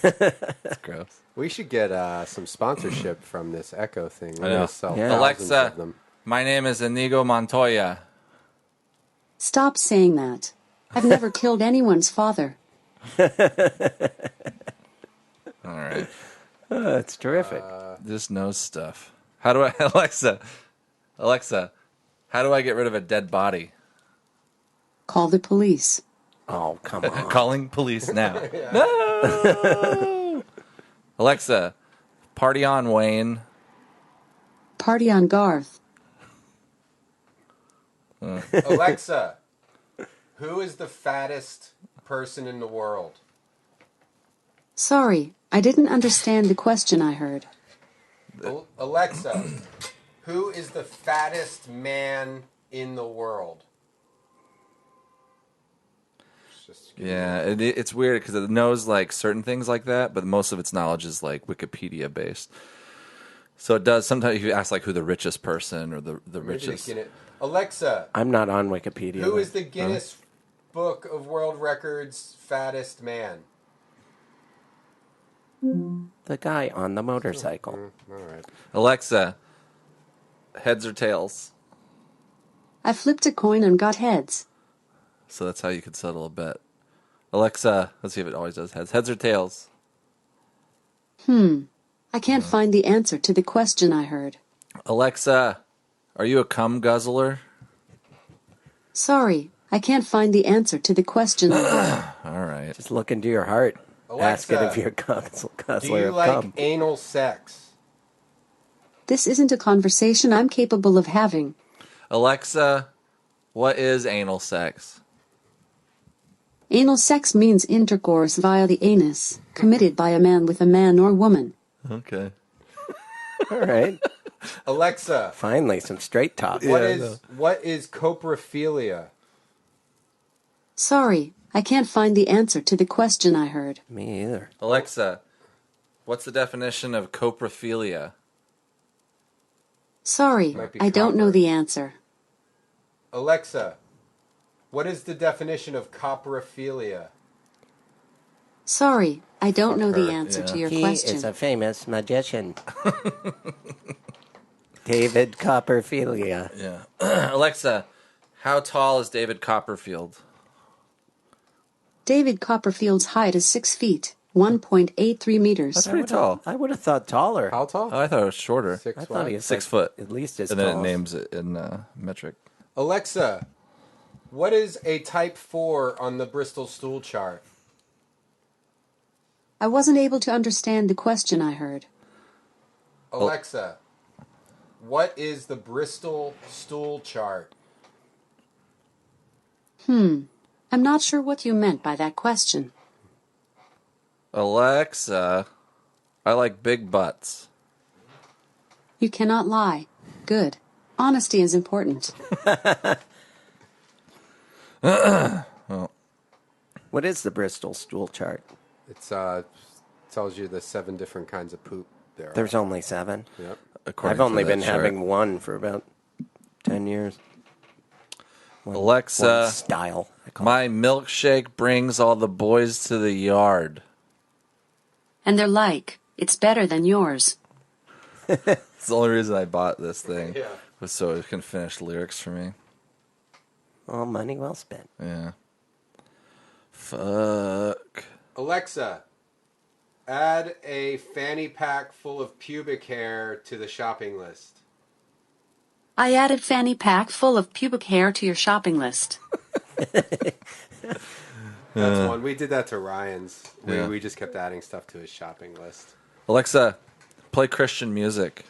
That's gross. We should get some sponsorship from this Echo thing. We're I know. gonna sell Yeah. thousands Alexa, of them. my name is Inigo Montoya. Stop saying that. I've never killed anyone's father. All right. That's terrific. Just knows stuff. How do I, Alexa, how do I get rid of a dead body? Call the police. Oh, come on. Calling police now. No! Alexa, party on, Wayne. Party on Garth. Alexa, who is the fattest person in the world? Sorry, I didn't understand the question I heard. Alexa, who is the fattest man in the world? Yeah, it's weird because it knows like certain things like that, but most of its knowledge is like Wikipedia based. So it does. Sometimes if you ask like who the richest person or the richest. Alexa, I'm not on Wikipedia. who is the Guinness Book of World Records fattest man? The guy on the motorcycle. All right. Alexa, heads or tails? I flipped a coin and got heads. So that's how you could settle a bet. Alexa, let's see if it always does heads. Heads or tails? I can't find the answer to the question I heard. Alexa, are you a cum guzzler? Sorry, I can't find the answer to the question I heard. All right. Just look into your heart. Ask Alexa, it if you're a Do guzzler you of like cum. anal sex? This isn't a conversation I'm capable of having. Alexa, what is anal sex? Anal sex means intercourse via the anus, committed by a man with a man or woman. Okay. All right. Alexa, Finally, some straight talk. what is coprophilia? Sorry, I can't find the answer to the question I heard. Me either. Alexa, what's the definition of coprophilia? Sorry, Might be I don't know copper. the answer. Alexa, what is the definition of coprophilia? Sorry, I don't know the answer to your He question. is a famous magician. David Copperfielia. Yeah. Alexa, how tall is David Copperfield? David Copperfield's height is 6 feet, 1.83 meters. That's pretty tall. I would have thought taller. How tall? Oh, I thought it was shorter. Six I what? thought he was 6 like foot. at least as And tall. then it names it in metric. Alexa, what is a type 4 on the Bristol stool chart? I wasn't able to understand the question I heard. Alexa, what is the Bristol stool chart? I'm not sure what you meant by that question. Alexa, I like big butts. You cannot lie. Good. Honesty is important. What is the Bristol stool chart? It's tells you the 7 different kinds of poop there are. There's only 7. Yep. According I've to only that been chart. having one for about 10 years. Alexa, One style. I call it. my milkshake brings all the boys to the yard. And they're like, it's better than yours. It's the only reason I bought this thing. Yeah. Was so it can finish lyrics for me. All money well spent. Yeah. Fuck. Alexa, add a fanny pack full of pubic hair to the shopping list. I added fanny pack full of pubic hair to your shopping list. That's one. We did that to Ryan's. Yeah. We just kept adding stuff to his shopping list. Alexa, play Christian music.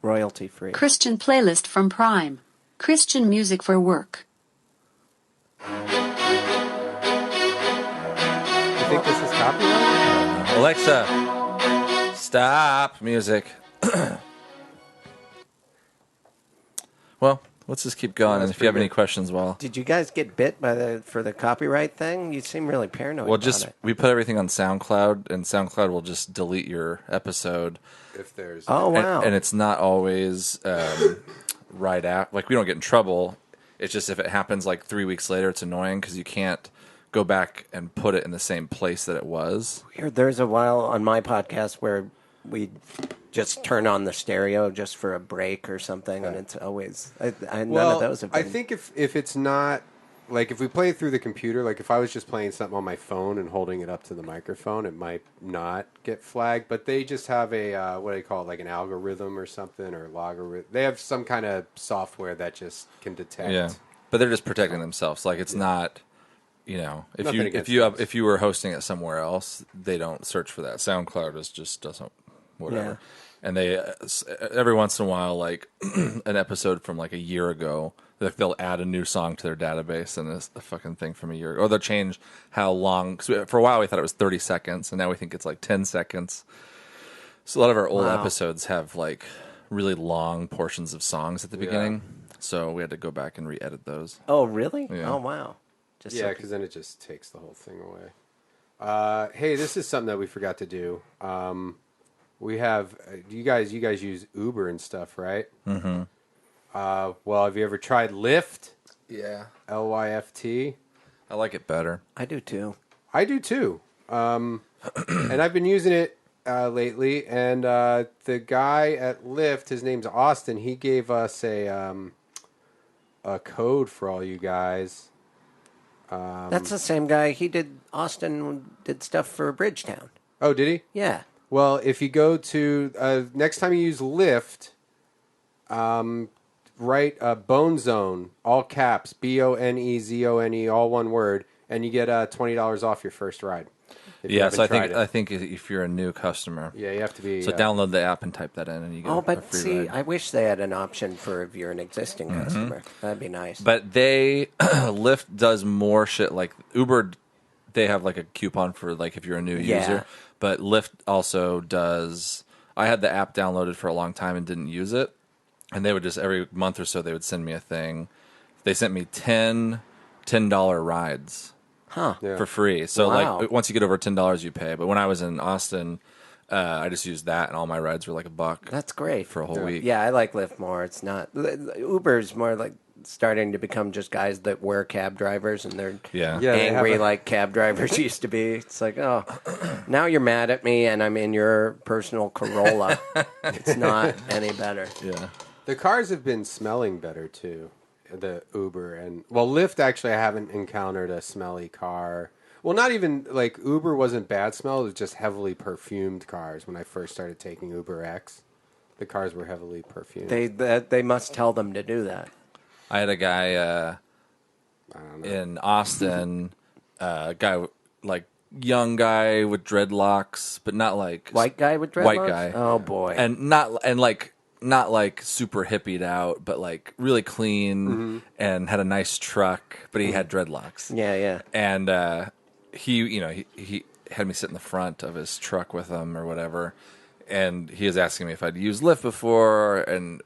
Royalty free. Christian playlist from Prime. Christian music for work. You think this is copyrighted? Alexa, stop music. Well, let's just keep going. And if you have any questions, well, Did you guys get bit by for the copyright thing? You seem really paranoid well, about just it. we put everything on SoundCloud, and SoundCloud will just delete your episode. If there's Oh, And- wow. And it's not always right at like we don't get in trouble. It's just if it happens like 3 weeks later, it's annoying because you can't go back and put it in the same place that it was. There's a while on my podcast where we just turn on the stereo just for a break or something, and it's always none of those have been. I think if it's not like if we play it through the computer, like if I was just playing something on my phone and holding it up to the microphone, it might not get flagged. But they just have a what do they call it, like an algorithm or something or logarithm. They have some kind of software that just can detect. Yeah, but they're just protecting themselves. Like it's not, if Nothing you against if you were hosting it somewhere else, they don't search for that. SoundCloud just doesn't whatever. Yeah. And they every once in a while, like an episode from like a year ago, they'll add a new song to their database, and it's a fucking thing from a year ago. Or they'll change how long. Cause for a while, we thought it was 30 seconds, and now we think it's like 10 seconds. So a lot of our old episodes have like really long portions of songs at the beginning. So we had to go back and re-edit those. Oh, really? Yeah. Oh, wow. Just Yeah, so- because then it just takes the whole thing away. Hey, this is something that we forgot to do. We have you guys use Uber and stuff, right? Mm-hmm. Well, have you ever tried Lyft? Yeah, Lyft. I like it better. I do too. I do too. And I've been using it lately. And the guy at Lyft, his name's Austin. He gave us a code for all you guys. That's the same guy. Austin did stuff for Bridgetown. Oh, did he? Yeah. Well, if you go to next time you use Lyft, write Bone Zone, all caps, BONEZONE, all one word, and you get $20 off your first ride. If you Yeah, haven't so tried it. I think if you're a new customer, Yeah, you have to be. so download the app and type that in, and you get Oh, a but free see, ride. I wish they had an option for if you're an existing customer. That'd be nice. But they Lyft does more shit like Uber. They have like a coupon for like if you're a new Yeah. user. But Lyft also does. I had the app downloaded for a long time and didn't use it, and they would just every month or so they would send me a thing. They sent me $10 rides Huh. Yeah. for free. So Wow. like once you get over $10, you pay. But when I was in Austin, I just used that, and all my rides were like $1 That's great. for a whole week. Yeah, I like Lyft more. It's not Uber's more like starting to become just guys that were cab drivers, and they're Yeah. Yeah, they angry have a- like cab drivers used to be. It's like, oh, now you're mad at me, and I'm in your personal Corolla. It's not any better. Yeah. The cars have been smelling better too. The Uber and Lyft. Actually, I haven't encountered a smelly car. Well, not even like Uber wasn't bad smell. It was just heavily perfumed cars. When I first started taking Uber X, the cars were heavily perfumed. They must tell them to do that. I had a guy I don't know. in Austin, guy like young guy with dreadlocks, but not like White guy with dreadlocks? White guy. Oh, boy. and not like super hippied out, but like really clean and had a nice truck, but he had dreadlocks. Yeah. And he had me sit in the front of his truck with him or whatever, and he was asking me if I'd used Lyft before, and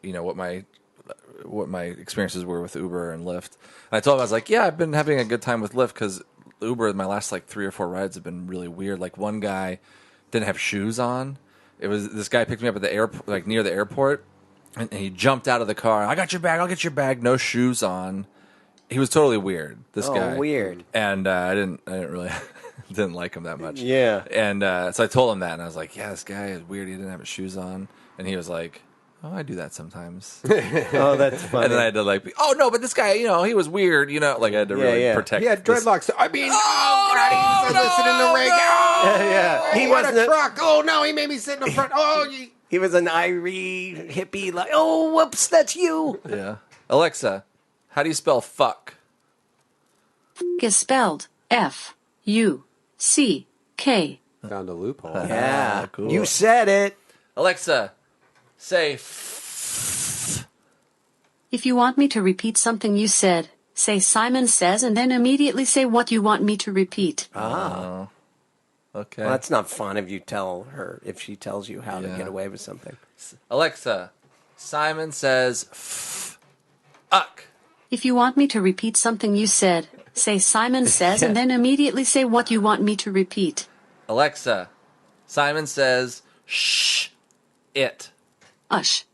what my experiences were with Uber and Lyft. And I told him, I was like, yeah, I've been having a good time with Lyft because Uber, my last like 3 or 4 rides have been really weird. Like one guy didn't have shoes on. It was this guy picked me up at the airport, like near the airport, and he jumped out of the car. I got your bag. I'll get your bag. No shoes on. He was totally weird. This guy. Weird. And I didn't really didn't like him that much. Yeah. And so I told him that, and I was like, yeah, this guy is weird. He didn't have his shoes on, and he was like, oh, I do that sometimes. Oh, that's funny. And then I had to like, oh no, but this guy, he was weird. Like I had to really protect. He had this- dreadlocks. I mean, God, he was sitting in the rig. Oh, Yeah, he what wasn't a a- truck. Oh no, he made me sit in the front. Oh, He was an Irie hippie, like, oh, whoops, that's you. Yeah. Alexa, how do you spell fuck? Is spelled Fuck. found a loophole. Yeah, cool. you said it. Alexa, say If you want me to repeat something you said, say Simon says and then immediately say what you want me to repeat. okay. Well, that's not fun if you tell her, if she tells you how to Yeah. get away with something. Alexa, Simon says fuck. If you want me to repeat something you said, say Simon says and then immediately say what you want me to repeat. Alexa, Simon says shh it. Ush.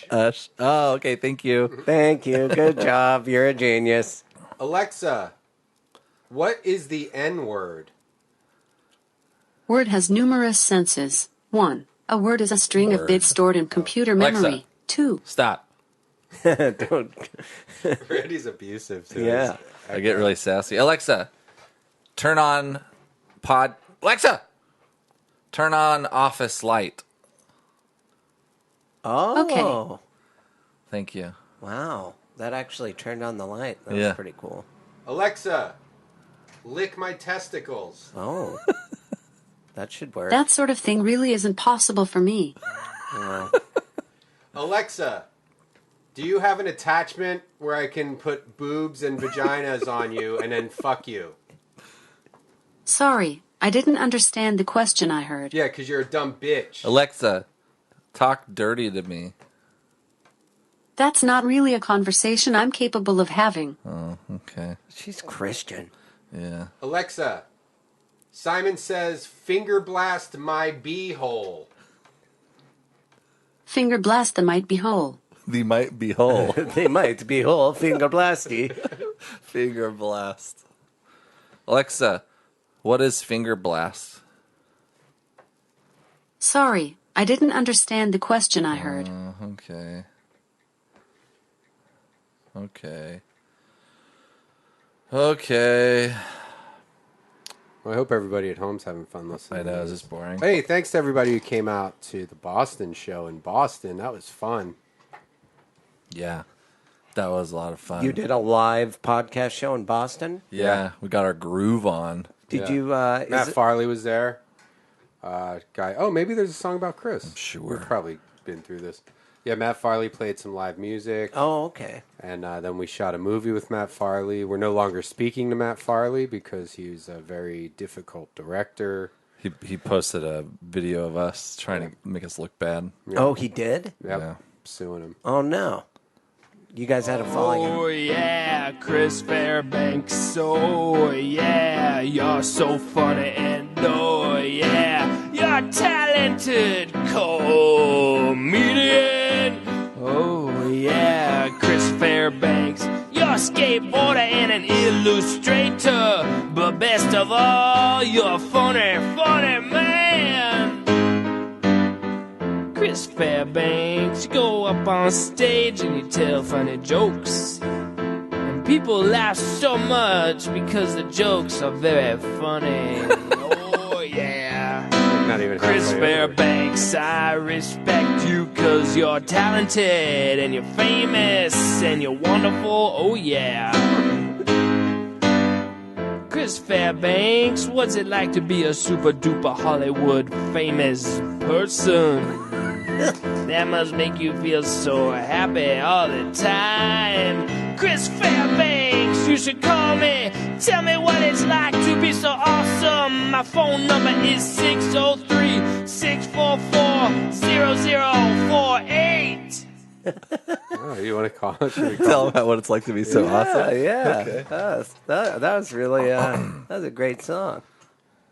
Ush. Oh, okay, thank you. Thank you. Good job. You're a genius. Alexa, what is the N word? Word has numerous senses. 1. A word is a string of bits stored in computer Alexa. memory. 2. Stop. Don't. Randy's abusive. To Yeah. I get really sassy. Alexa, turn on Alexa, turn on office light. Oh. Okay. Thank you. Wow. That actually turned on the light. That was Yeah. pretty cool. Alexa, lick my testicles. Oh. That should work. That sort of thing really isn't possible for me. Alexa, do you have an attachment where I can put boobs and vaginas on you and then fuck you? Sorry, I didn't understand the question I heard. Yeah, because you're a dumb bitch. Alexa, talk dirty to me. That's not really a conversation I'm capable of having. Oh, okay. She's Christian. Yeah. Alexa, Simon says finger blast my beehole. Finger blast the might be whole. They might be whole. They might be whole finger blasty. Finger blast. Alexa, what is finger blast? Sorry, I didn't understand the question I heard. Okay. Okay. Well, I hope everybody at home's having fun listening. I know, is this boring? Hey, thanks to everybody who came out to the Boston show in Boston. That was fun. Yeah. That was a lot of fun. You did a live podcast show in Boston? Yeah, we got our groove on. Did Yeah. you, Matt Farley was there. Guy. Oh, maybe there's a song about Chris. I'm sure. We've probably been through this. Yeah, Matt Farley played some live music. Oh, okay. And then we shot a movie with Matt Farley. We're no longer speaking to Matt Farley because he's a very difficult director. He posted a video of us trying to make us look bad. Yeah. Oh, he did? Yep. Yeah. Suing him. Oh, no. You guys had a volume. Oh yeah, Chris Fairbanks. Oh yeah, you're so funny and oh yeah, you're a talented comedian. Oh yeah, skateboarder and an illustrator. But best of all, you're a funny, funny man. Chris Fairbanks, you go up on stage and you tell funny jokes. And people laugh so much because the jokes are very funny. Oh, yeah. Not even Chris halfway over. Fairbanks, I respect you cause you're talented and you're famous and you're wonderful, oh yeah. Chris Fairbanks, what's it like to be a super duper Hollywood famous person? That must make you feel so happy all the time. Chris Fairbanks, you should call me. Tell me what it's like to be so awesome. My phone number is 603-644-0048. Oh, you want to call it? Should we Tell call them about what it's like to be so awesome. Yeah. That was really that was a great song.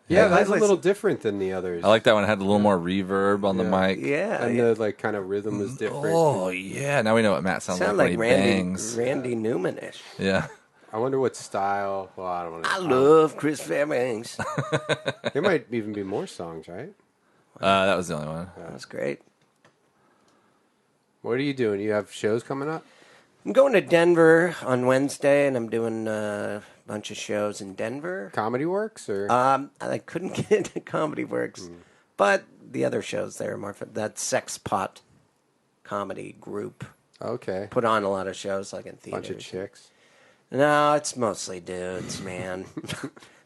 Yeah, I that's a listen- little different than the others. I like that one. It had a little more reverb on the mic. Yeah, and yeah. the like kind of rhythm was different. Oh, yeah. Now we know what Matt sounds Sound like like when he Randy bangs. Newman-ish. Yeah. I wonder what style. Well, I don't want to. I love Chris Fairbanks. There might even be more songs, right? That was the only one. That's great. What are you doing? You have shows coming up? I'm going to Denver on Wednesday, and I'm doing a bunch of shows in Denver. Comedy Works or I couldn't get into Comedy Works, but the other shows there are more fun. That Sex Pot comedy group okay, put on a lot of shows, like in theaters. bunch of chicks. No, it's mostly dudes, man.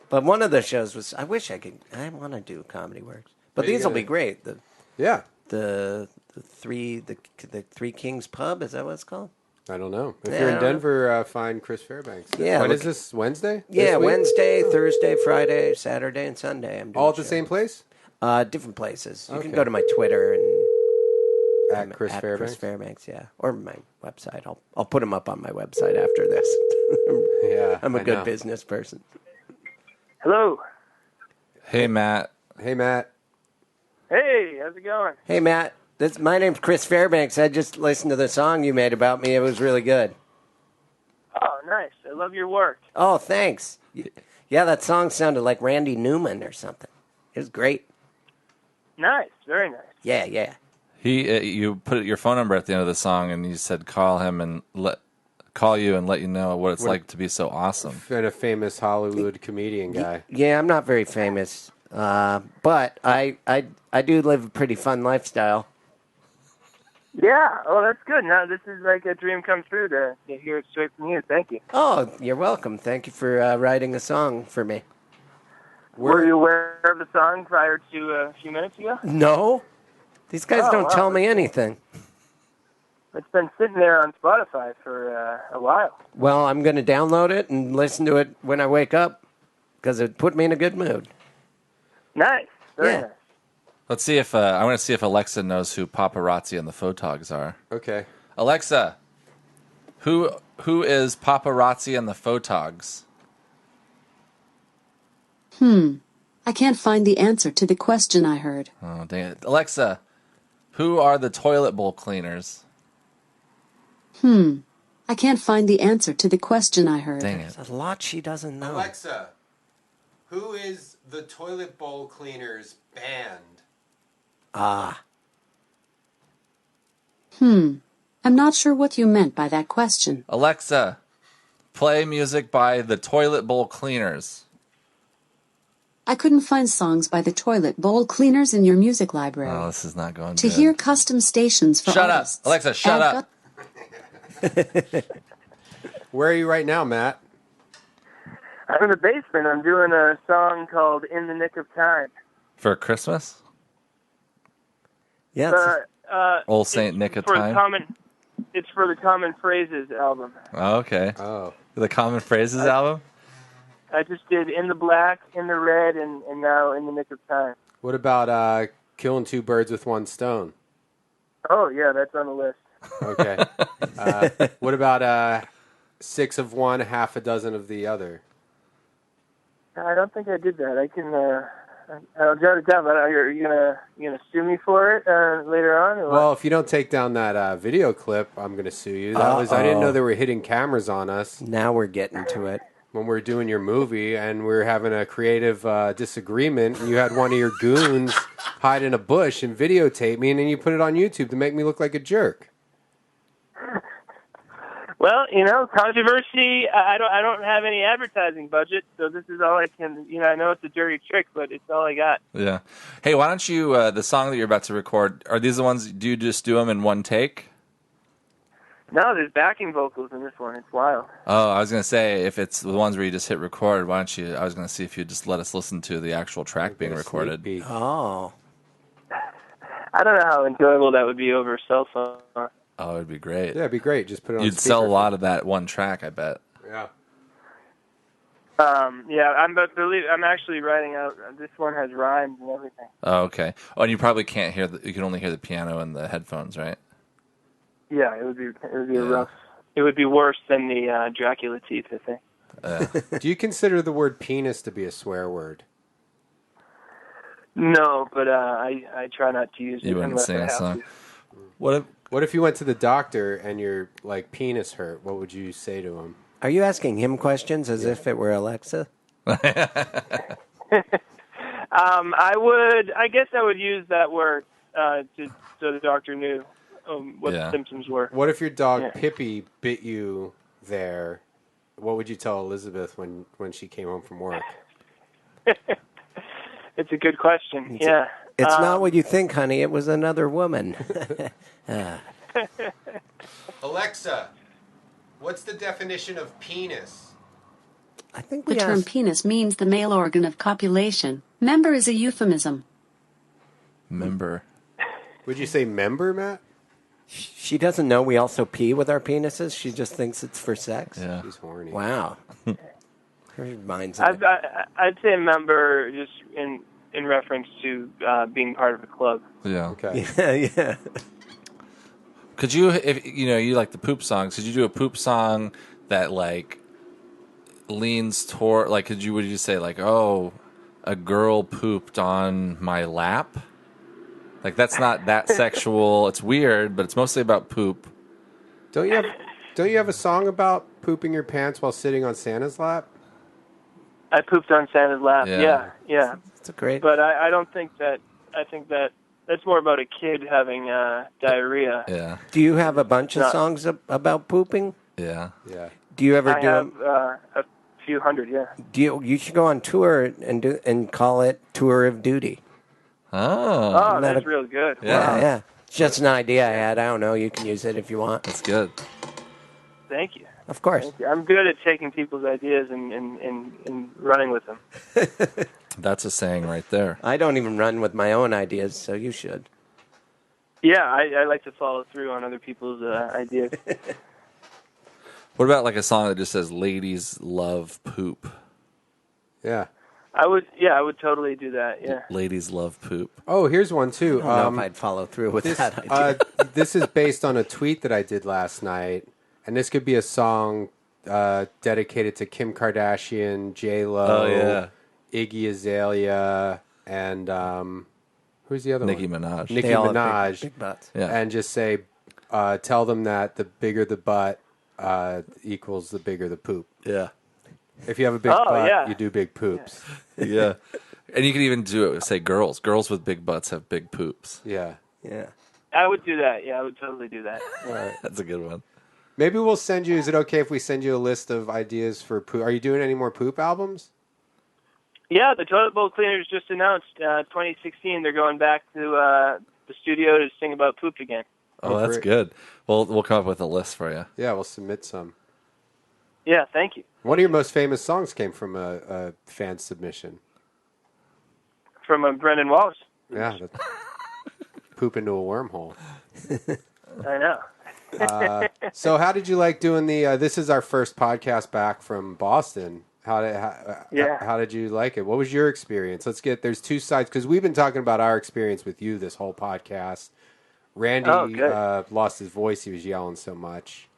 But one of the shows was, I want to do Comedy Works, but Where you these will be gonna- great. Yeah, The Three Kings Pub, is that what it's called? I don't know. If Yeah, you're I in don't know. Denver, find Chris Fairbanks. Yeah, When look- is this? Wednesday? Yeah, This week? Wednesday, Thursday, Friday, Saturday, and Sunday. I'm doing All at the shows. same place? Different places. You Okay. can go to my Twitter and At Chris Fairbanks. Chris Fairbanks, yeah, or my website. I'll put them up on my website after this. Yeah, I'm a I good know. business person. Hello. Hey, Matt. Hey, Matt. Hey, how's it going? Hey, Matt. My name's Chris Fairbanks. I just listened to the song you made about me. It was really good. Oh, nice. I love your work. Oh, thanks. Yeah, that song sounded like Randy Newman or something. It was great. Nice. Very nice. Yeah. You put your phone number at the end of the song, and you said call him and call you and let you know what it's like to be so awesome. And a famous Hollywood comedian guy. Yeah, I'm not very famous, but I do live a pretty fun lifestyle. Yeah. Oh, that's good. Now, this is like a dream come true to hear it straight from you. Thank you. Oh, you're welcome. Thank you for writing a song for me. Were you aware of the song prior to a few minutes ago? No, these guys Oh, don't wow. tell me anything. It's been sitting there on Spotify for a while. Well, I'm going to download it and listen to it when I wake up because it put me in a good mood. Nice. Very Yeah. nice. Let's see if I want to see if Alexa knows who Paparazzi and the Photogs are. Okay. Alexa, who is Paparazzi and the Photogs? I can't find the answer to the question I heard. Oh, dang it. Alexa, who are the toilet bowl cleaners? I can't find the answer to the question I heard. Dang it. There's a lot she doesn't know. Alexa, who is the Toilet Bowl Cleaners band? I'm not sure what you meant by that question. Alexa, play music by the Toilet Bowl Cleaners. I couldn't find songs by the Toilet Bowl Cleaners in your music library. Oh, this is not going to good. hear custom stations for Shut up. artists. Alexa, shut add up. Where are you right now, Matt? I'm in the basement. I'm doing a song called "In the Nick of Time." For Christmas? Yeah, it's- Old Saint Nick of for Time? It's for the Common Phrases album. Oh, okay. Oh. The Common Phrases album? I just did "In the Black," "In the Red," and now "In the Nick of Time." What about killing two birds with one stone? Oh yeah, that's on the list. Okay. What about 6 of one, half a dozen of the other? I don't think I did that. I'll jot it down. But are you gonna sue me for it later on? Or Well, if you don't take down that video clip, I'm going to sue you. I didn't know there were hidden cameras on us Now we're getting to it. when we were doing your movie, and we were having a creative disagreement, and you had one of your goons hide in a bush and videotape me, and then you put it on YouTube to make me look like a jerk. Well, controversy. I don't have any advertising budget, so this is all I can. I know it's a dirty trick, but it's all I got. Yeah. Hey, why don't you, the song that you're about to record, are these the ones, do you just do them in one take? No, there's backing vocals in this one. It's wild. Oh, I was going to say, if it's the ones where you just hit record, why don't you, I was going to see if you'd just let us listen to the actual track being recorded. Oh. I don't know how enjoyable that would be over a cell phone. Oh, it'd be great. Yeah, it'd be great. Just put it on You'd sell a lot of that one track, I bet. Yeah. Yeah, I'm actually writing out. This one has rhymes and everything. Oh, okay. Oh, and you probably can't hear you can only hear the piano in the headphones, right? Yeah, it would be rough. It would be worse than the Dracula teeth, I think. Do you consider the word penis to be a swear word? No, but I try not to use it. You wouldn't unless sing I a have song. to. What if you went to the doctor and your penis hurt? What would you say to him? Are you asking him questions as if it were Alexa? I guess I would use that word so the doctor knew what the symptoms were. What if your dog Pippi bit you there? What would you tell Elizabeth when she came home from work? It's a good question. It's not what you think, honey. It was another woman. Alexa, what's the definition of penis? I think The term penis means the male organ of copulation. Member is a euphemism. Member. Would you say member, Matt? She doesn't know we also pee with our penises. She just thinks it's for sex. Yeah. She's horny. Wow. Her mind's. I'd say member just in reference to being part of a club. Yeah. Okay. Yeah. Could you, if you like the poop songs, could you do a poop song that leans toward would you say oh, a girl pooped on my lap? That's not that sexual. It's weird, but it's mostly about poop. Don't you have a song about pooping your pants while sitting on Santa's lap? I pooped on Santa's lap. Yeah. It's a great. But I don't think that. I think that that's more about a kid having diarrhea. Yeah. Do you have a bunch of songs about pooping? Yeah. Yeah. Do you ever I do have them? a few hundred. Yeah. You should go on tour and call it Tour of Duty. Oh. Oh, that's real good. Yeah, yeah. It's just an idea I had. I don't know. You can use it if you want. That's good. Thank you. Of course. Thank you. I'm good at taking people's ideas and running with them. That's a saying right there. I don't even run with my own ideas, so you should. Yeah, I like to follow through on other people's ideas. What about a song that just says "Ladies love poop"? Yeah. I would totally do that. Yeah. Ladies love poop. Oh, here's one too. I don't know if I'd follow through with that idea. This is based on a tweet that I did last night, and this could be a song dedicated to Kim Kardashian, J-Lo, Iggy Azalea, and who's the other Nicki one? Minaj. Nicki They all have Minaj. big butts. Yeah. And just say, tell them that the bigger the butt equals the bigger the poop. Yeah. If you have a big butt, you do big poops. Yeah. And you can even do it. Say girls. Girls with big butts have big poops. Yeah. Yeah. I would do that. Yeah, I would totally do that. All right. That's a good one. Maybe we'll send you. Is it okay if we send you a list of ideas for poop? Are you doing any more poop albums? Yeah, the Toilet Bowl Cleaners just announced 2016 they're going back to the studio to sing about poop again. Oh, that's great. good. We'll come up with a list for you. Yeah, we'll submit some. Yeah, thank you. One of your most famous songs came from a fan submission. From Brendon Walsh. Yeah. Poop into a wormhole. I know. So how did you like doing the, this is our first podcast back from Boston. How did you like it? What was your experience? There's two sides, because we've been talking about our experience with you this whole podcast. Randy lost his voice. He was yelling so much.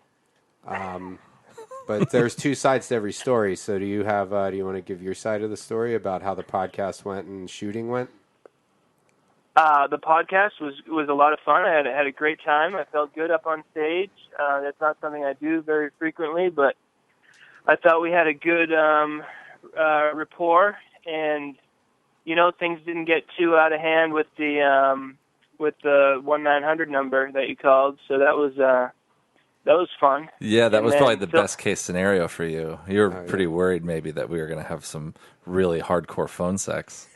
But there's two sides to every story. So do you have? Do you want to give your side of the story about how the podcast went and shooting went? The podcast was a lot of fun. I had a great time. I felt good up on stage. That's not something I do very frequently, but I thought we had a good rapport, and things didn't get too out of hand with the 1-900 number that you called. So that was fun. Yeah, that And was then- probably the best case scenario for you. You were pretty worried maybe that we were going to have some really hardcore phone sex.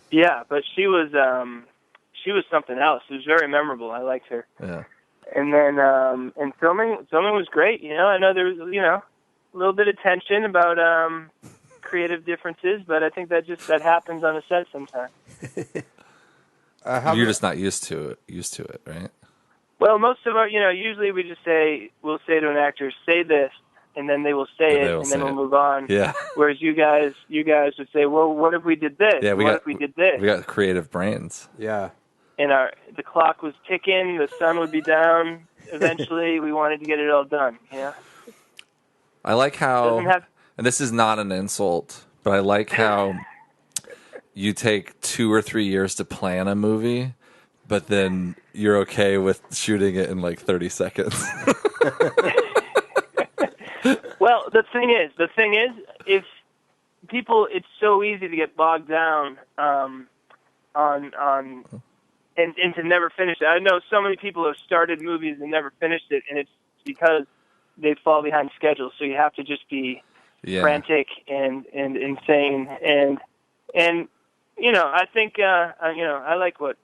Yeah, but she was something else. It was very memorable. I liked her. Yeah. And then and filming was great. I know there was a little bit of tension about creative differences, but I think that happens on a set sometimes. You're just not used to it, right? Well, most of our, usually we'll say to an actor, say this, and then they will say it, and then we'll move on. Yeah. Whereas you guys would say, well, what if we did this? Yeah, what if we did this? We got creative brains. Yeah. And the clock was ticking, the sun would be down. Eventually, we wanted to get it all done. I like how, and this is not an insult, but I like how you take 2 or 3 years to plan a movie, but then you're okay with shooting it in like 30 seconds. Well, the thing is, if people, it's so easy to get bogged down on and to never finish it. I know so many people have started movies and never finished it, and it's because they fall behind schedule. So you have to just be frantic and insane. And I think I liked what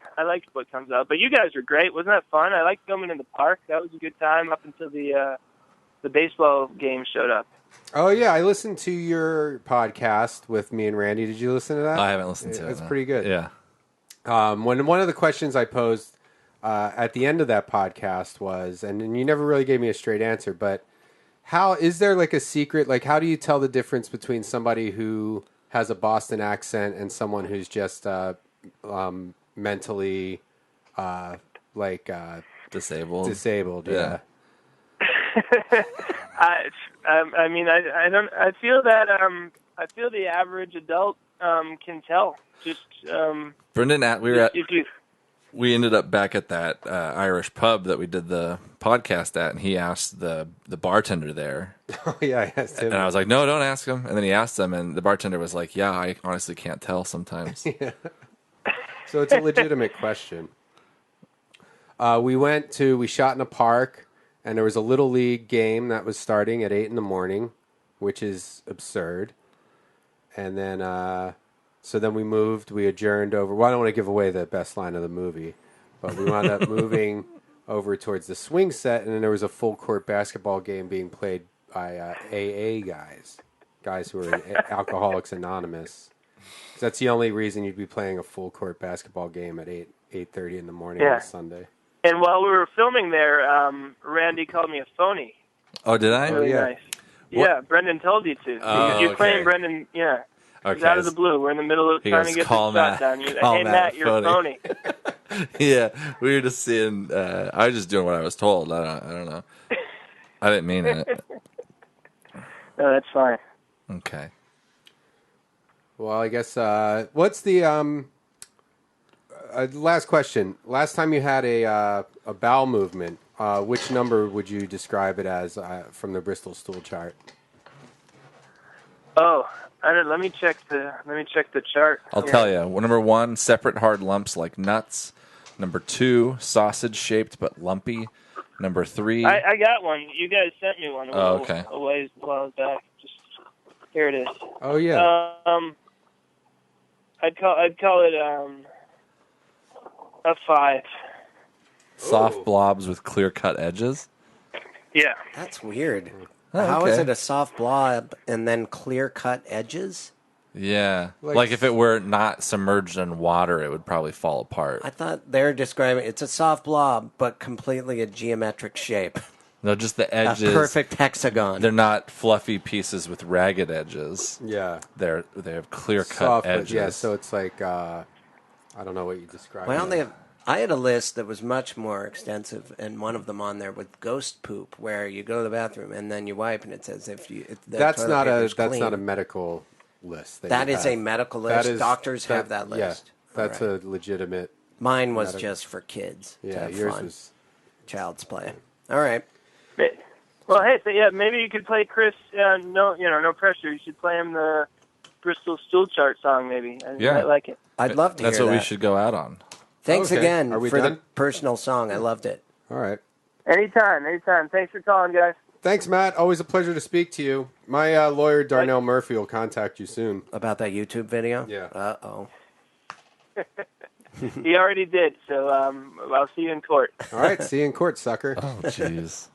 comes out. But you guys were great. Wasn't that fun? I liked filming in the park. That was a good time up until the baseball game showed up. Oh yeah, I listened to your podcast with me and Randy. Did you listen to that? I haven't listened to it. It's pretty good. Yeah. One of the questions I posed at the end of that podcast was, and you never really gave me a straight answer, but how is there like a secret? Like, how do you tell the difference between somebody who has a Boston accent and someone who's just mentally disabled? Disabled, yeah. I mean, I don't. I feel that I feel the average adult can tell. Just Brendon, we ended up back at that Irish pub that we did the podcast at, and he asked the bartender there. Oh yeah, I asked him, and I was like, "No, don't ask him." And then he asked him, and the bartender was like, "Yeah, I honestly can't tell sometimes." Yeah. So it's a legitimate question. We shot in a park, and there was a little league game that was starting at 8 a.m, which is absurd. And then, so then we adjourned over. Well, I don't want to give away the best line of the movie, but we wound up moving over towards the swing set, and then there was a full court basketball game being played by AA guys who are in Alcoholics Anonymous. That's the only reason you'd be playing a full court basketball game at 8:30 in the morning on a Sunday. And while we were filming there, Randy called me a phony. Oh, did I? Really nice. Yeah, Brendon told you to. Oh, you claimed Brendon, It was out of the blue. We're in the middle of trying to get the shot done. Hey, Matt, you're a phony. Yeah, we were just seeing. I was just doing what I was told. I don't know. I didn't mean it. No, that's fine. Okay. Well, I guess what's the last question? Last time you had a bowel movement, which number would you describe it as from the Bristol stool chart? Oh, let me check the chart. I'll tell you. Number 1, separate hard lumps like nuts. Number 2, sausage shaped but lumpy. Number 3, I got one. You guys sent me one. Okay. A ways while back. Just here it is. Oh yeah. I'd call it a 5. Soft blobs with clear-cut edges. Yeah. That's weird. Oh, How is okay. it a soft blob and then clear-cut edges? Yeah. Like if it were not submerged in water, it would probably fall apart. I thought they're describing it's a soft blob, but completely a geometric shape. No, just the edges. A perfect hexagon. They're not fluffy pieces with ragged edges. Yeah. They have clear-cut Soft, edges. yeah, so it's like I don't know what you described. Why don't they have I had a list that was much more extensive, and one of them on there was ghost poop, where you go to the bathroom and then you wipe, and it says if the That's toilet not paper's that's clean. not a medical list. That you is have. a medical list. Doctors have that list. Yeah, that's a legitimate. Mine was just for kids. Yeah, to have yours fun. was Child's play. All right. Well, hey, so yeah, maybe you could play Chris. No pressure. You should play him the Bristol Stool Chart song, maybe. I might like it. I'd love to That's hear what that. we should go out on. Thanks again Are we for done? the personal song. I loved it. All right. Anytime. Thanks for calling, guys. Thanks, Matt. Always a pleasure to speak to you. My lawyer, Darnell Murphy, will contact you soon. About that YouTube video? Yeah. Uh-oh. He already did, so I'll see you in court. All right. See you in court, sucker. Oh, jeez.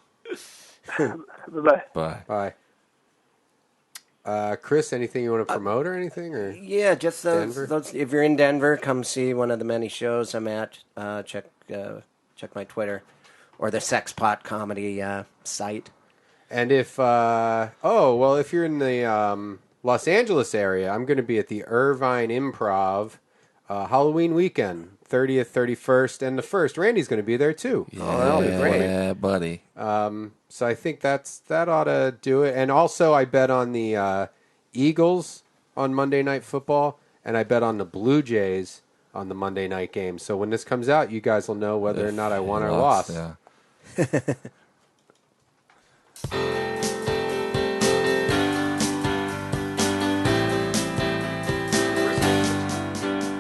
Bye-bye. Bye. Chris, anything you want to promote or anything? Or Yeah, just Denver? those. If you're in Denver, come see one of the many shows I'm at. Check my Twitter or the Sex Pot Comedy site. And if if you're in the Los Angeles area, I'm going to be at the Irvine Improv Halloween weekend, 30th, 31st, and the 1st. Randy's going to be there too. that'll be great. Yeah, buddy. So I think that ought to do it. And also, I bet on the Eagles on Monday Night Football, and I bet on the Blue Jays on the Monday night game. So when this comes out, you guys will know whether or not I won or lost. Yeah.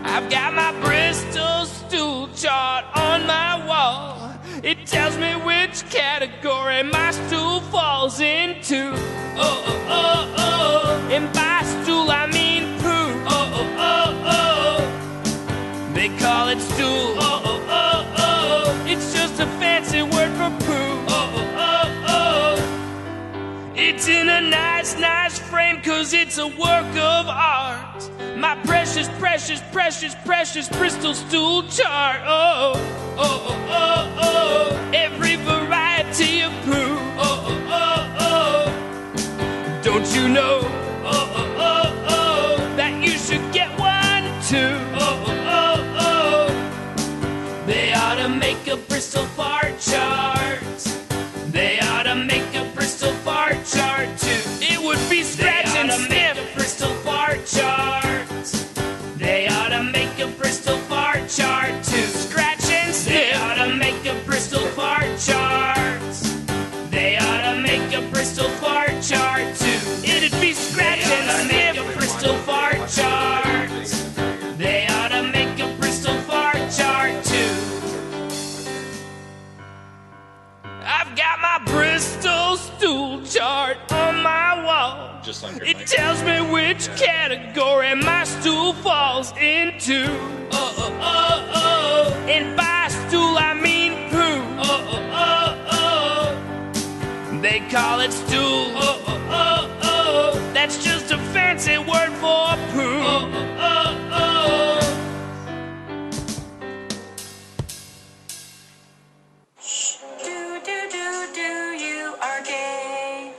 I've got my Bristol stool chart on my wall. It tells me which category my stool falls into. Oh, oh, oh, oh. And by stool I mean poo. Oh, oh, oh, oh. They call it stool. Oh, oh, oh, oh. It's just a fancy word for poo. Oh, oh, oh, oh. It's in a nice, nice frame 'cause it's a work of art. My precious, precious, precious, precious Bristol stool chart. Oh, oh, oh, oh, oh. Every variety of poo. Oh, oh, oh, oh. Don't you know? Oh, oh, oh, oh. That you should get one too. Oh, oh, oh, oh. They ought to make a Bristol fart chart. They ought to make a Bristol fart chart too. It would be scratch and sniff. A Bristol fart chart. They ought to make a Bristol fart chart too. Scratch and sniff. They ought to make a Bristol fart chart. They ought to make a Bristol fart chart too. It'd be scratch and sniff. A Bristol fart chart. They ought to make a Bristol fart chart too. I've got my Bristol stool chart on my wall. It tells me which category my stool falls into. Oh, oh, oh, oh. And by stool I mean poo. Oh, oh, oh, oh. They call it stool. Oh, oh, oh, oh. That's just a fancy word for poo. Oh, oh, oh, oh. Do you are gay?